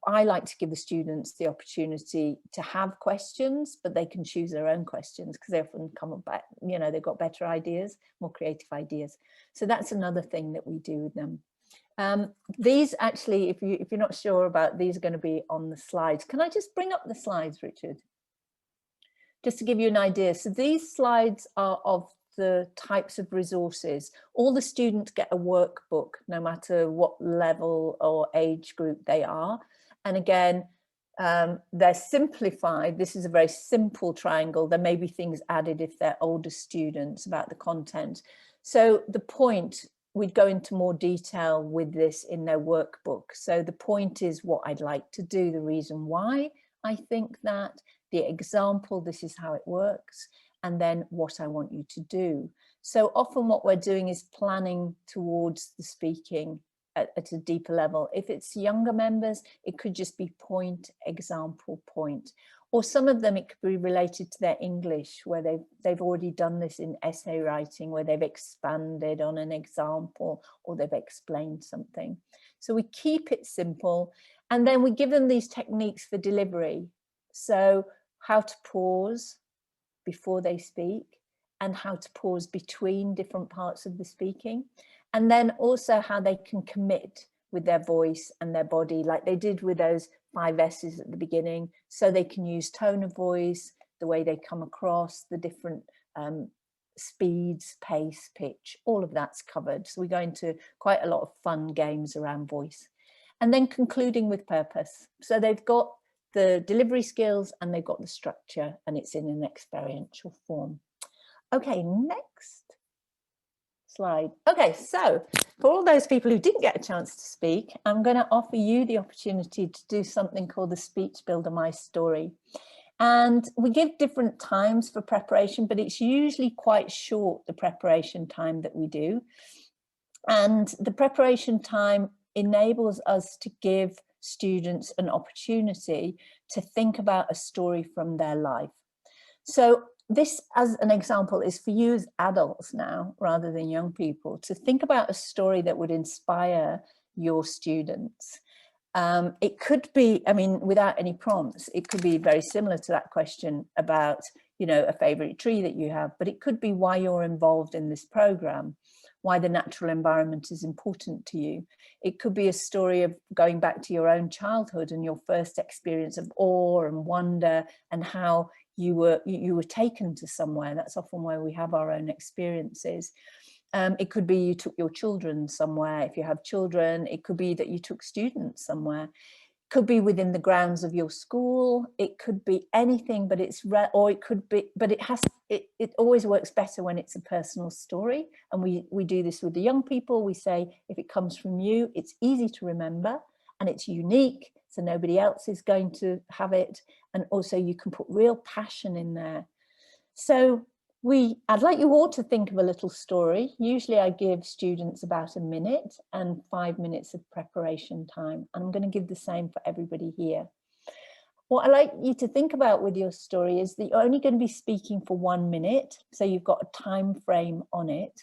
I like to give the students the opportunity to have questions, but they can choose their own questions because they often come back, you know, they've got better ideas, more creative ideas. So that's another thing that we do with them. These actually, if you're not sure about, these are going to be on the slides. Can I just bring up the slides, Richard? Just to give you an idea. So these slides are of the types of resources. All the students get a workbook, no matter what level or age group they are. And again, they're simplified. This is a very simple triangle. There may be things added if they're older students about the content. So the point, we'd go into more detail with this in their workbook. So the point is what I'd like to do, the reason why I think that, the example, this is how it works, and then what I want you to do. So often what we're doing is planning towards the speaking at a deeper level. If it's younger members, it could just be point, example, point. Or some of them, it could be related to their English, where they've already done this in essay writing, where they've expanded on an example or they've explained something. So we keep it simple, and then we give them these techniques for delivery. So how to pause before they speak, and how to pause between different parts of the speaking, and then also how they can commit with their voice and their body, like they did with those 5 S's at the beginning, so they can use tone of voice, the way they come across, the different speeds, pace, pitch, all of that's covered. So we go into quite a lot of fun games around voice. And then concluding with purpose. So they've got the delivery skills and they've got the structure, and it's in an experiential form. Okay, next slide. Okay, so for all those people who didn't get a chance to speak, I'm going to offer you the opportunity to do something called the Speech Builder My Story. And we give different times for preparation, but it's usually quite short, the preparation time that we do. And the preparation time enables us to give students an opportunity to think about a story from their life. So this, as an example, is for you as adults now, rather than young people, to think about a story that would inspire your students. It could be, I mean, without any prompts, it could be very similar to that question about, you know, a favorite tree that you have, but it could be why you're involved in this program, why the natural environment is important to you. It could be a story of going back to your own childhood and your first experience of awe and wonder, and how you were taken to somewhere. That's often where we have our own experiences. It could be you took your children somewhere, if you have children. It could be that you took students somewhere. It could be within the grounds of your school. It could be anything, but or it could be, but it always works better when it's a personal story. And we do this with the young people. We say, if it comes from you, it's easy to remember and it's unique, so nobody else is going to have it. And also you can put real passion in there. So I'd like you all to think of a little story. Usually I give students about a minute and 5 minutes of preparation time. And I'm going to give the same for everybody here. What I'd like you to think about with your story is that you're only going to be speaking for 1 minute. So you've got a time frame on it.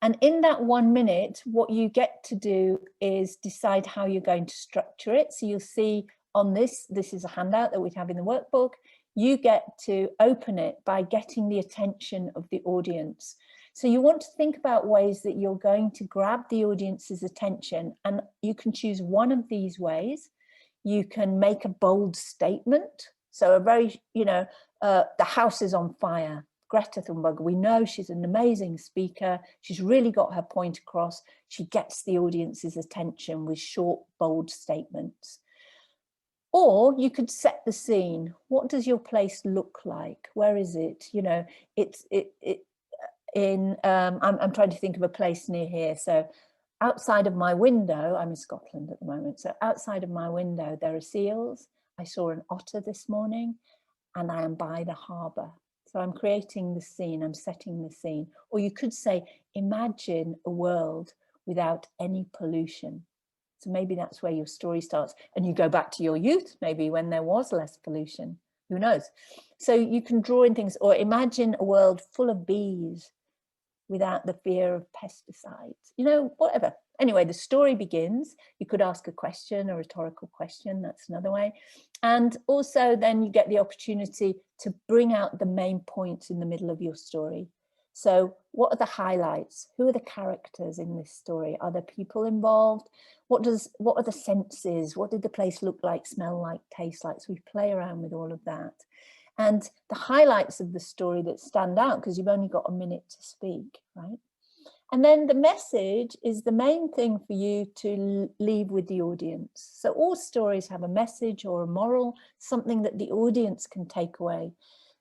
And in that 1 minute, what you get to do is decide how you're going to structure it. So you'll see on this is a handout that we have in the workbook. You get to open it by getting the attention of the audience. So you want to think about ways that you're going to grab the audience's attention, and you can choose one of these ways. You can make a bold statement. So a very, the house is on fire. Greta Thunberg, we know she's an amazing speaker. She's really got her point across. She gets the audience's attention with short, bold statements. Or you could set the scene. What does your place look like? Where is it? I'm trying to think of a place near here. So outside of my window, I'm in Scotland at the moment. So outside of my window, there are seals. I saw an otter this morning, and I am by the harbour. So I'm creating the scene, I'm setting the scene. Or you could say, imagine a world without any pollution. So maybe that's where your story starts, and you go back to your youth, maybe when there was less pollution. who knows? So you can draw in things, or imagine a world full of bees without the fear of pesticides, you know, whatever. Anyway, the story begins. You could ask a question, a rhetorical question, that's another way. And also then you get the opportunity to bring out the main points in the middle of your story. So what are the highlights? Who are the characters in this story? Are there people involved? What are the senses? What did the place look like, smell like, taste like? So we play around with all of that. And the highlights of the story that stand out, because you've only got a minute to speak, right? And then the message is the main thing for you to leave with the audience. So all stories have a message or a moral, something that the audience can take away.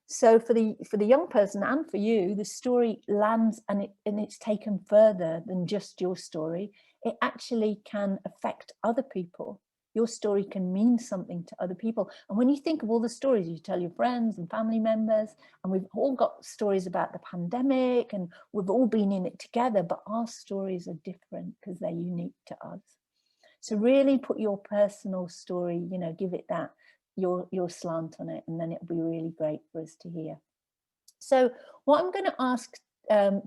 So for the young person and for you, the story lands and it's taken further than just your story. It actually can affect other people. Your story can mean something to other people. And when you think of all the stories you tell your friends and family members, and we've all got stories about the pandemic and we've all been in it together, but our stories are different because they're unique to us. So really put your personal story, you know, give it that, your slant on it, and then it'll be really great for us to hear. So what I'm going to ask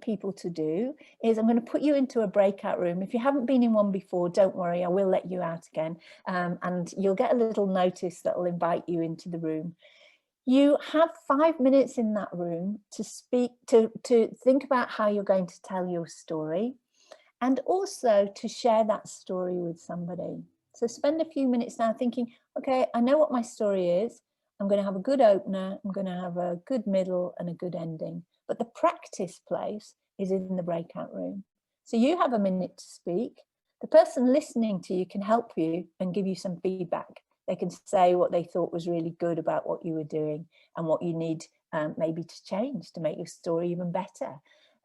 people to do is I'm going to put you into a breakout room. If you haven't been in one before, don't worry, I will let you out again, and you'll get a little notice that will invite you into the room. You have 5 minutes in that room to speak, to think about how you're going to tell your story, and also to share that story with somebody. So spend a few minutes now thinking, okay, I know what my story is. I'm going to have a good opener, I'm going to have a good middle and a good ending. But the practice place is in the breakout room. So you have a minute to speak. The person listening to you can help you and give you some feedback. They can say what they thought was really good about what you were doing and what you need maybe to change to make your story even better.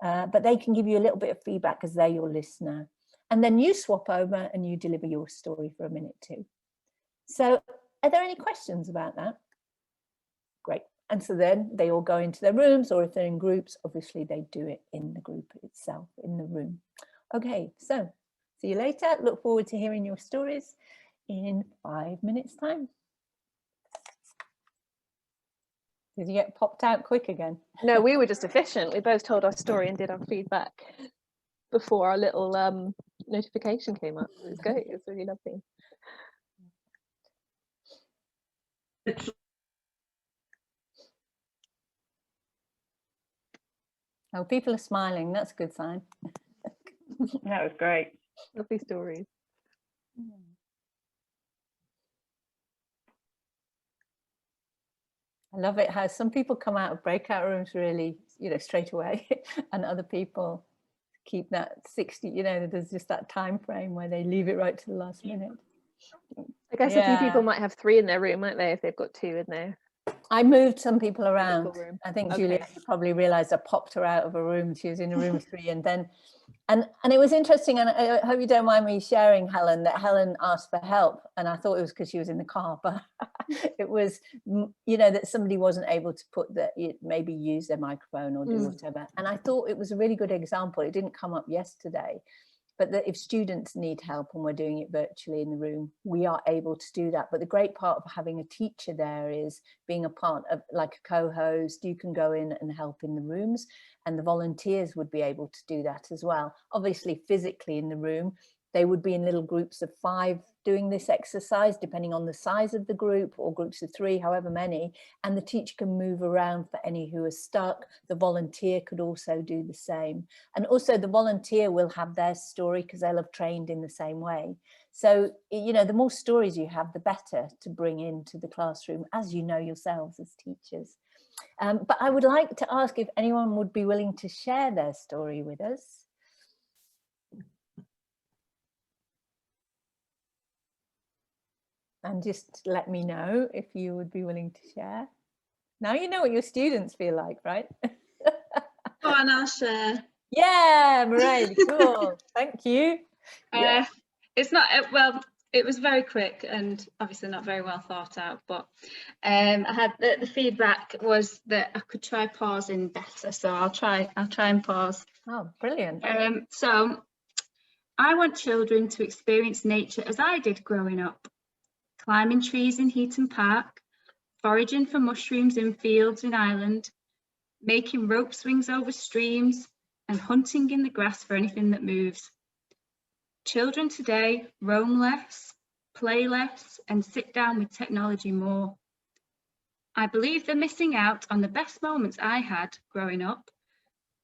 But they can give you a little bit of feedback because they're your listener. And then you swap over and you deliver your story for a minute too. So are there any questions about that? Great. And so then they all go into their rooms, or if they're in groups, obviously they do it in the group itself, in the room. Okay, so see you later. Look forward to hearing your stories in 5 minutes time. Did you get popped out quick again? No, we were just efficient. We both told our story and did our feedback before our little notification came up. It was great. It was really lovely. Oh, people are smiling. That's a good sign. That was great. Lovely stories. I love it how some people come out of breakout rooms really, you know, straight away, and other people keep that 60, you know, there's just that time frame where they leave it right to the last minute. I guess a few people might have 3 in their room, might they, if they've got 2 in there. I moved some people around. Room. I think Okay. Julia, you probably realized I popped her out of a room. She was in a room 3, and then, and it was interesting, and I hope you don't mind me sharing, Helen, that Helen asked for help, and I thought it was because she was in the car, but it was, you know, that somebody wasn't able to put that, maybe use their microphone or do whatever. And I thought it was a really good example. It didn't come up yesterday, but that if students need help and we're doing it virtually in the room, we are able to do that. But the great part of having a teacher there is being a part of, like a co-host, you can go in and help in the rooms, and the volunteers would be able to do that as well. Obviously, physically in the room, they would be in little groups of 5 doing this exercise, depending on the size of the group, or groups of 3, however many, and the teacher can move around for any who are stuck. The volunteer could also do the same. And also the volunteer will have their story because they'll have trained in the same way. So, you know, the more stories you have, the better to bring into the classroom, as you know yourselves as teachers. But I would like to ask if anyone would be willing to share their story with us. And just let me know if you would be willing to share. Now you know what your students feel like, right? Go on, I'll share. Yeah, Mairead, cool. Thank you. It's not, well, it was very quick and obviously not very well thought out, but I had the feedback was that I could try pausing better, so I'll try and pause. Oh, brilliant. So I want children to experience nature as I did growing up. Climbing trees in Heaton Park, foraging for mushrooms in fields in Ireland, making rope swings over streams, and hunting in the grass for anything that moves. Children today roam less, play less, and sit down with technology more. I believe they're missing out on the best moments I had growing up.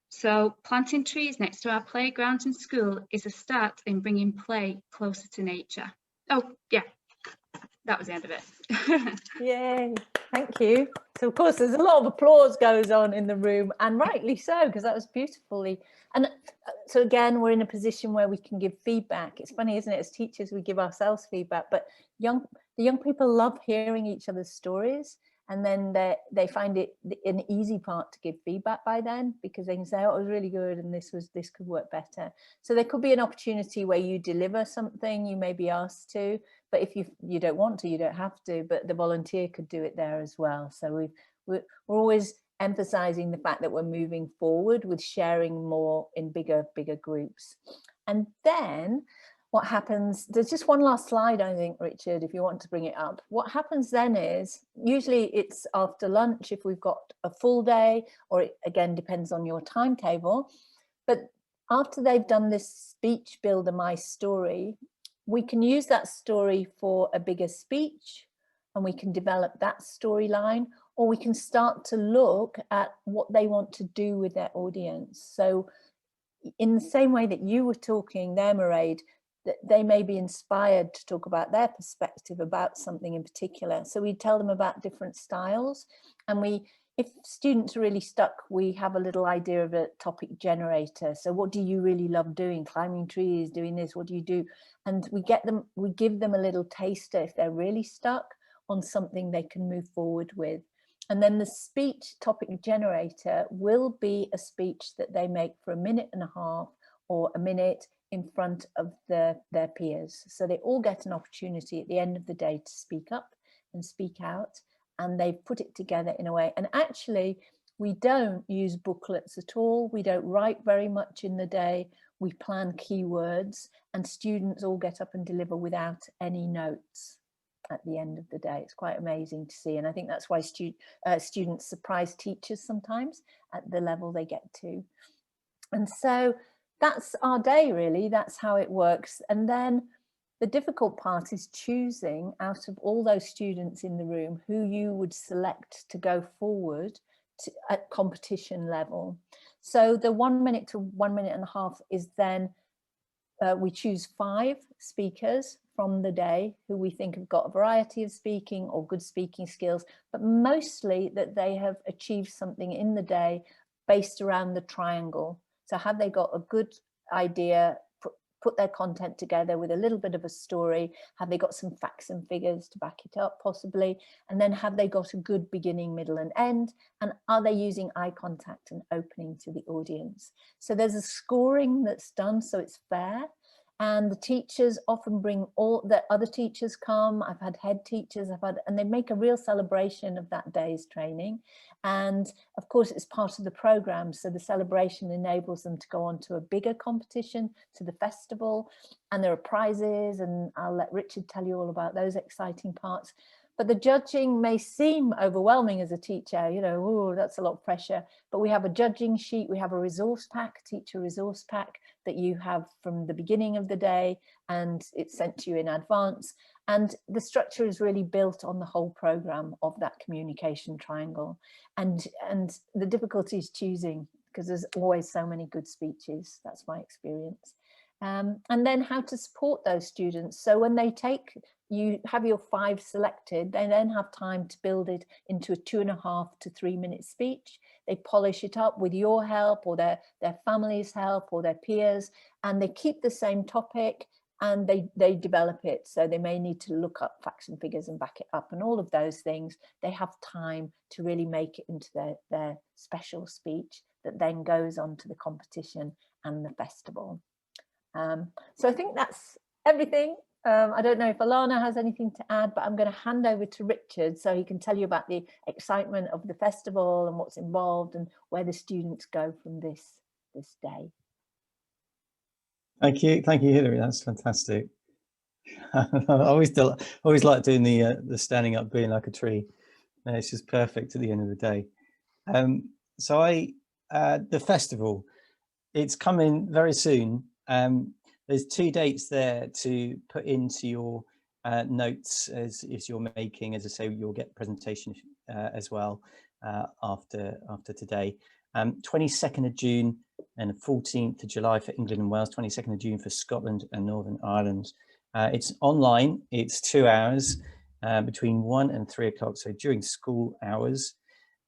So planting trees next to our playgrounds in school is a start in bringing play closer to nature. Oh, yeah, that was the end of it. Yay, thank you. So of course there's a lot of applause goes on in the room, and rightly so, because that was beautifully. And so again, we're in a position where we can give feedback. It's funny, isn't it? As teachers, we give ourselves feedback, but the young people love hearing each other's stories, and then they find it an easy part to give feedback by then, because they can say, oh, it was really good, and this could work better. So there could be an opportunity where you deliver something you may be asked to, but if you don't want to, you don't have to, but the volunteer could do it there as well. So we're always emphasizing the fact that we're moving forward with sharing more in bigger groups. And then what happens, there's just one last slide, I think, Richard, if you want to bring it up. What happens then is, usually it's after lunch if we've got a full day, or it again depends on your timetable, but after they've done this speech builder my story, we can use that story for a bigger speech, and we can develop that storyline, or we can start to look at what they want to do with their audience. So in the same way that you were talking there, Mairead, that they may be inspired to talk about their perspective about something in particular. So we tell them about different styles, and if students are really stuck, we have a little idea of a topic generator. So what do you really love doing? Climbing trees, doing this, what do you do? And we give them a little taster if they're really stuck on something they can move forward with. And then the speech topic generator will be a speech that they make for a minute and a half or a minute in front of their peers. So they all get an opportunity at the end of the day to speak up and speak out, and they've put it together in a way. And actually, we don't use booklets at all. We don't write very much in the day. We plan keywords, and students all get up and deliver without any notes at the end of the day. It's quite amazing to see. And I think that's why students surprise teachers sometimes at the level they get to. And so that's our day, really. That's how it works. And then the difficult part is choosing out of all those students in the room who you would select to go forward at competition level. So the 1 minute to 1 minute and a half is then we choose 5 speakers from the day who we think have got a variety of speaking or good speaking skills, but mostly that they have achieved something in the day based around the triangle. So have they got a good idea, put their content together with a little bit of a story? Have they got some facts and figures to back it up, possibly? And then have they got a good beginning, middle and end? And are they using eye contact and opening to the audience? So there's a scoring that's done, so it's fair. And the teachers often bring all the other teachers come. I've had head teachers, and they make a real celebration of that day's training. And of course, it's part of the program. So the celebration enables them to go on to a bigger competition, to the festival, and there are prizes, and I'll let Richard tell you all about those exciting parts. But the judging may seem overwhelming as a teacher, you know, ooh, that's a lot of pressure. But we have a judging sheet, we have a resource pack, teacher resource pack that you have from the beginning of the day, and it's sent to you in advance. And the structure is really built on the whole program of that communication triangle. And the difficulty is choosing, because there's always so many good speeches. That's my experience. And then how to support those students. So when they you have your 5 selected, they then have time to build it into a 2.5 to 3 minute speech. They polish it up with your help or their family's help or their peers, and they keep the same topic and they develop it. So they may need to look up facts and figures and back it up and all of those things. They have time to really make it into their special speech that then goes on to the competition and the festival. So I think that's everything. I don't know if Alana has anything to add, but I'm going to hand over to Richard so he can tell you about the excitement of the festival and what's involved and where the students go from this day. Thank you, Hilary. That's fantastic. I always like doing the standing up, being like a tree. No, it's just perfect at the end of the day. So the festival, it's coming very soon. There's 2 dates there to put into your notes as you're making. As I say, you'll get presentation as well after today. 22nd of June and 14th of July for England and Wales, 22nd of June for Scotland and Northern Ireland. It's online, it's 2 hours between 1 and 3 o'clock, so during school hours.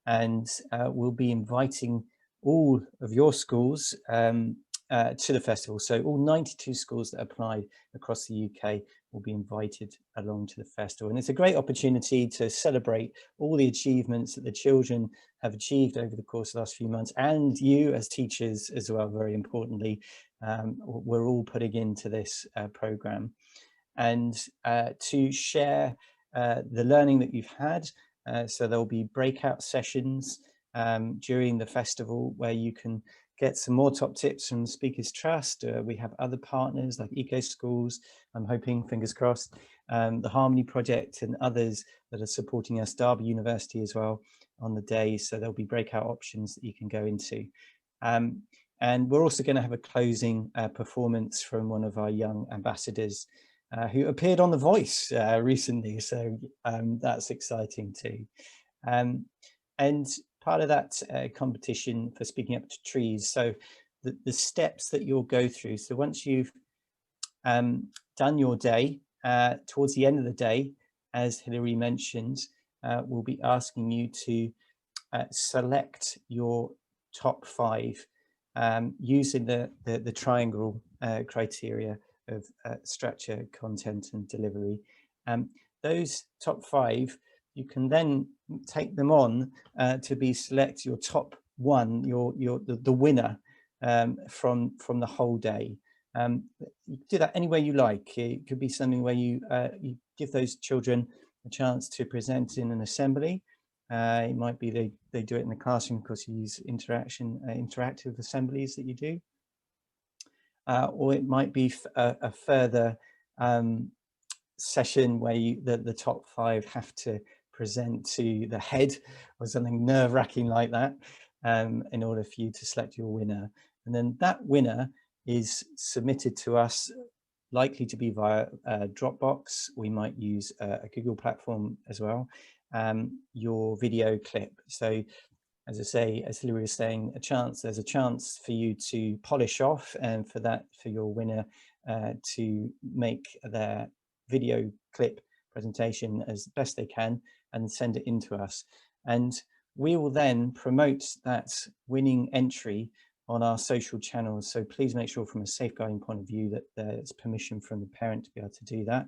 And we'll be inviting all of your schools to the festival. So all 92 schools that applied across the UK will be invited along to the festival. And it's a great opportunity to celebrate all the achievements that the children have achieved over the course of the last few months, and you as teachers as well, very importantly. We're all putting into this programme. And to share the learning that you've had, so there'll be breakout sessions during the festival where you can get some more top tips from Speakers Trust. We have other partners like Eco Schools, I'm hoping, fingers crossed, the Harmony Project and others that are supporting us, Derby University as well on the day. So there'll be breakout options that you can go into. And we're also going to have a closing performance from one of our young ambassadors who appeared on The Voice recently. So that's exciting too. And part of that competition for Speaking Up to Trees, so the steps that you'll go through. So once you've done your day, towards the end of the day, as Hilary mentioned, we'll be asking you to select your top 5 using the triangle criteria of structure, content and delivery. Those top 5, you can then take them on to select your top 1, the winner from the whole day. You can do that any way you like. It could be something where you give those children a chance to present in an assembly. It might be they do it in the classroom because you use interactive assemblies that you do. Or it might be a further session where the top 5 have to present to the head or something nerve-wracking like that in order for you to select your winner. And then that winner is submitted to us, likely to be via Dropbox. We might use a Google platform as well, your video clip. So as I say, as Hilary was saying, there's a chance for you to polish off, and for your winner to make their video clip presentation as best they can and send it in to us. And we will then promote that winning entry on our social channels. So please make sure from a safeguarding point of view that there's permission from the parent to be able to do that.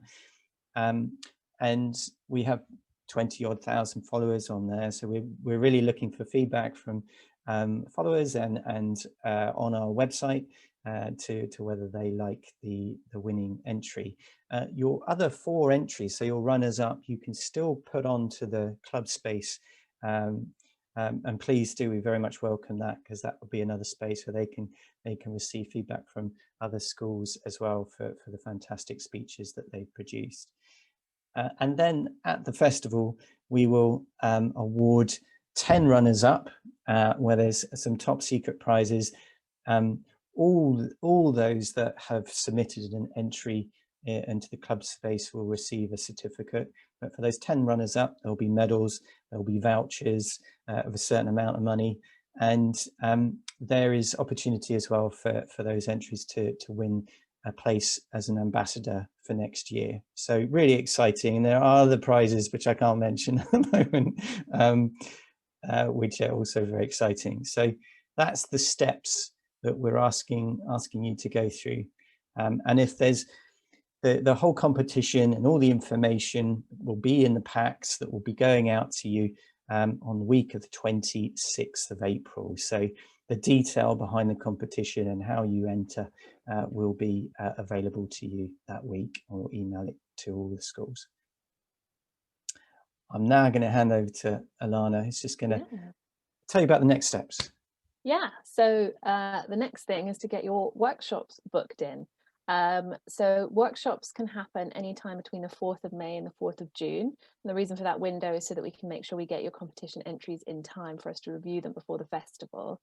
And we have 20-odd thousand followers on there. So we're really looking for feedback from followers and on our website to whether they like the winning entry. Your other 4 entries, so your runners up, you can still put onto the club space, and please do, we very much welcome that, because that will be another space where they can receive feedback from other schools as well for the fantastic speeches that they've produced. And then at the festival, we will award 10 runners up, where there's some top secret prizes. All those that have submitted an entry into the club space will receive a certificate. But for those 10 runners up, there'll be medals, there'll be vouchers of a certain amount of money. And there is opportunity as well for those entries to win a place as an ambassador for next year. So really exciting. And there are other prizes which I can't mention at the moment, which are also very exciting. So that's the steps that we're asking you to go through. And if there's the whole competition and all the information will be in the packs that will be going out to you on the week of the 26th of April. So the detail behind the competition and how you enter will be available to you that week, and we'll email it to all the schools. I'm now going to hand over to Alana, who's just going to tell you about the next steps. Yeah, so the next thing is to get your workshops booked in. So workshops can happen anytime between the 4th of May and the 4th of June. And the reason for that window is so that we can make sure we get your competition entries in time for us to review them before the festival.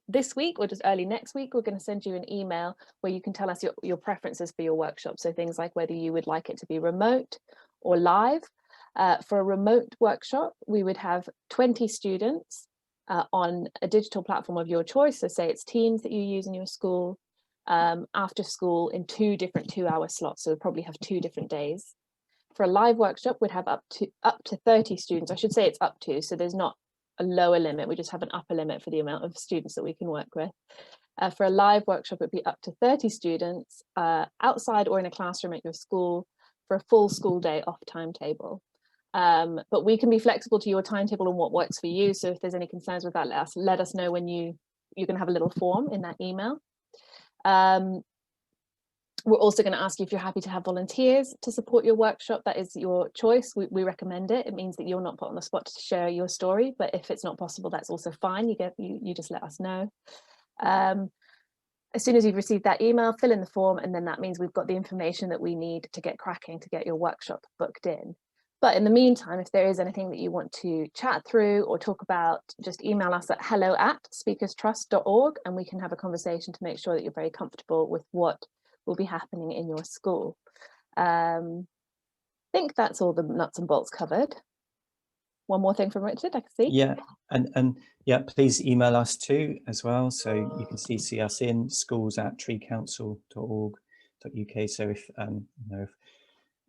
This week or just early next week, we're going to send you an email where you can tell us your preferences for your workshop. So things like whether you would like it to be remote or live. For a remote workshop, we would have 20 students on a digital platform of your choice. So say it's Teams that you use in your school, after school in 2 different 2-hour slots. So we'll probably have 2 different days. For a live workshop, we'd have up to 30 students. I should say it's up to, so there's not a lower limit, we just have an upper limit for the amount of students that we can work with. For a live workshop, it'd be up to 30 students outside or in a classroom at your school for a full school day off timetable. But we can be flexible to your timetable and what works for you. So if there's any concerns with that, let us know when you're going to have a little form in that email. We're also going to ask you if you're happy to have volunteers to support your workshop. That is your choice. We recommend it. It means that you're not put on the spot to share your story, but if it's not possible, that's also fine. You just let us know. As soon as you've received that email, fill in the form, and then that means we've got the information that we need to get cracking to get your workshop booked in. But in the meantime, if there is anything that you want to chat through or talk about, just email us at hello@speakerstrust.org, and we can have a conversation to make sure that you're very comfortable with what will be happening in your school. I think that's all the nuts and bolts covered. One more thing from Richard, I can see. Yeah, and yeah, please email us too as well, so you can see us in schools@treecouncil.org.uk. So if if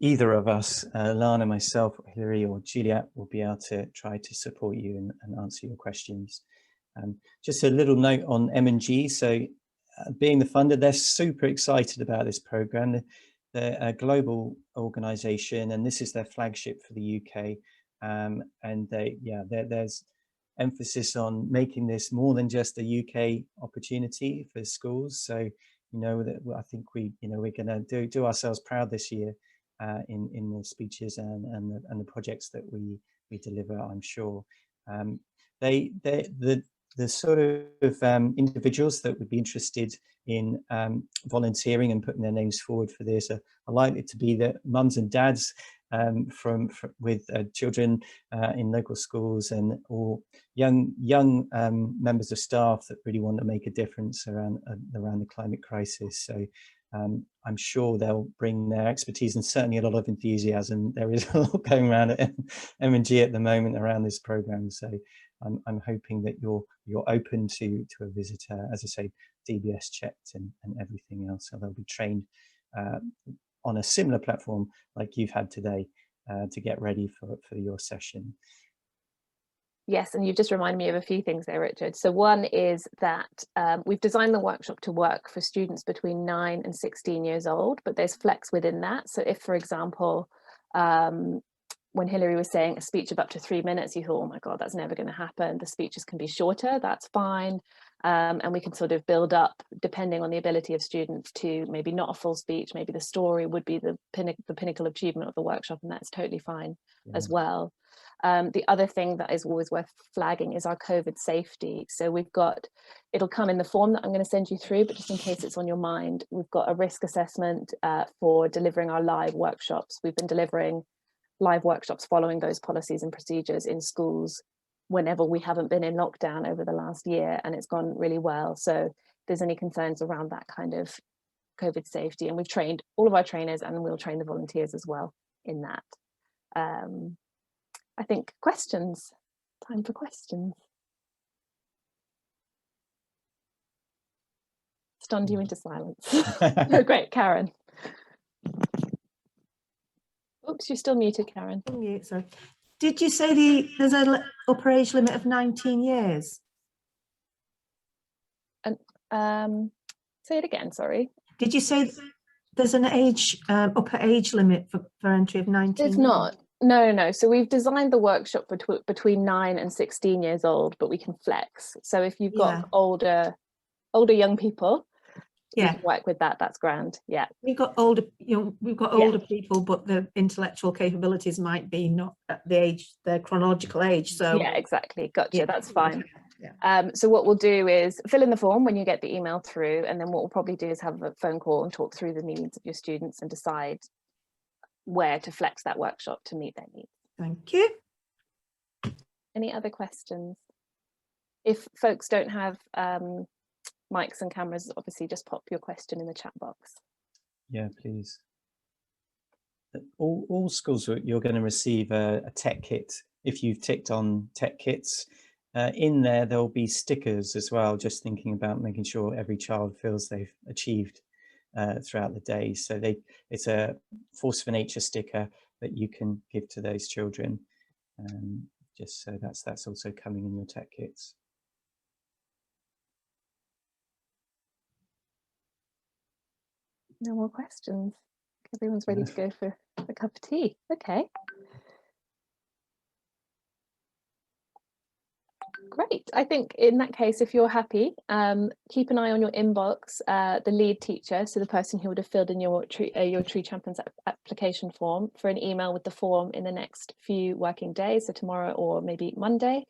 either of us, Lana, myself, Hilary, or Juliet, will be able to try to support you and answer your questions. Just a little note on M&G. So being the funder, they're super excited about this program. They're a global organization, and this is their flagship for the UK. And there's emphasis on making this more than just a UK opportunity for schools. So that I think we're going to do ourselves proud this year in the speeches and the projects that we deliver. I'm sure the sort of individuals that would be interested in volunteering and putting their names forward for this are likely to be the mums and dads with children in local schools, or young members of staff that really want to make a difference around the climate crisis. So I'm sure they'll bring their expertise and certainly a lot of enthusiasm. There is a lot going around at M&G at the moment around this program. So I'm hoping that you're open to a visitor, as I say, DBS checked and everything else. So they'll be trained on a similar platform like you've had today to get ready for your session. Yes, and you've just reminded me of a few things there, Richard. So one is that we've designed the workshop to work for students between 9 and 16 years old, but there's flex within that. So if, for example, when Hilary was saying a speech of up to 3 minutes, you thought, oh my God, that's never going to happen. The speeches can be shorter, that's fine. And we can sort of build up, depending on the ability of students, to maybe not a full speech, maybe the story would be the pinnacle achievement of the workshop, and that's totally fine as well. The other thing that is always worth flagging is our COVID safety. So it'll come in the form that I'm going to send you through, but just in case it's on your mind, we've got a risk assessment for delivering our live workshops. We've been delivering live workshops following those policies and procedures in schools whenever we haven't been in lockdown over the last year, and it's gone really well. So if there's any concerns around that kind of COVID safety, and we've trained all of our trainers, and we'll train the volunteers as well in that. I think questions, time for questions. Stunned you into silence. Oh, great, Karen. Oops, you're still muted, Karen. Mute, sorry. Did you say there's an upper age limit of 19 years? And say it again, sorry. Did you say there's an upper age limit for entry of 19? There's not. No. So we've designed the workshop between 9 and 16 years old, but we can flex. So if you've got older young people, we can work with that. That's grand. Yeah. We've got older people, but the intellectual capabilities might be not at the chronological age. So yeah, exactly. Gotcha. That's fine. So what we'll do is fill in the form when you get the email through, and then what we'll probably do is have a phone call and talk through the needs of your students and decide where to flex that workshop to meet their needs. Thank you. Any other questions? If folks don't have mics and cameras, obviously just pop your question in the chat box. Yeah, please. All schools, you're going to receive a tech kit. If you've ticked on tech kits, in there, there'll be stickers as well, just thinking about making sure every child feels they've achieved throughout the day. So it's a Force for Nature sticker that you can give to those children. Just so that's also coming in your tech kits. No more questions. Everyone's ready to go for a cup of tea. Okay. Great. I think in that case, if you're happy, keep an eye on your inbox. The lead teacher, so the person who would have filled in your Tree Champions application form, for an email with the form in the next few working days, so tomorrow or maybe Monday.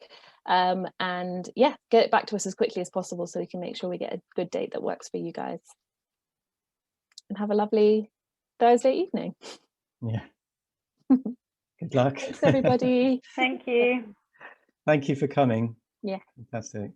And yeah, get it back to us as quickly as possible so we can make sure we get a good date that works for you guys. And have a lovely Thursday evening. Yeah. Good luck. Thanks, everybody. Thank you. Thank you for coming. Yeah. Fantastic.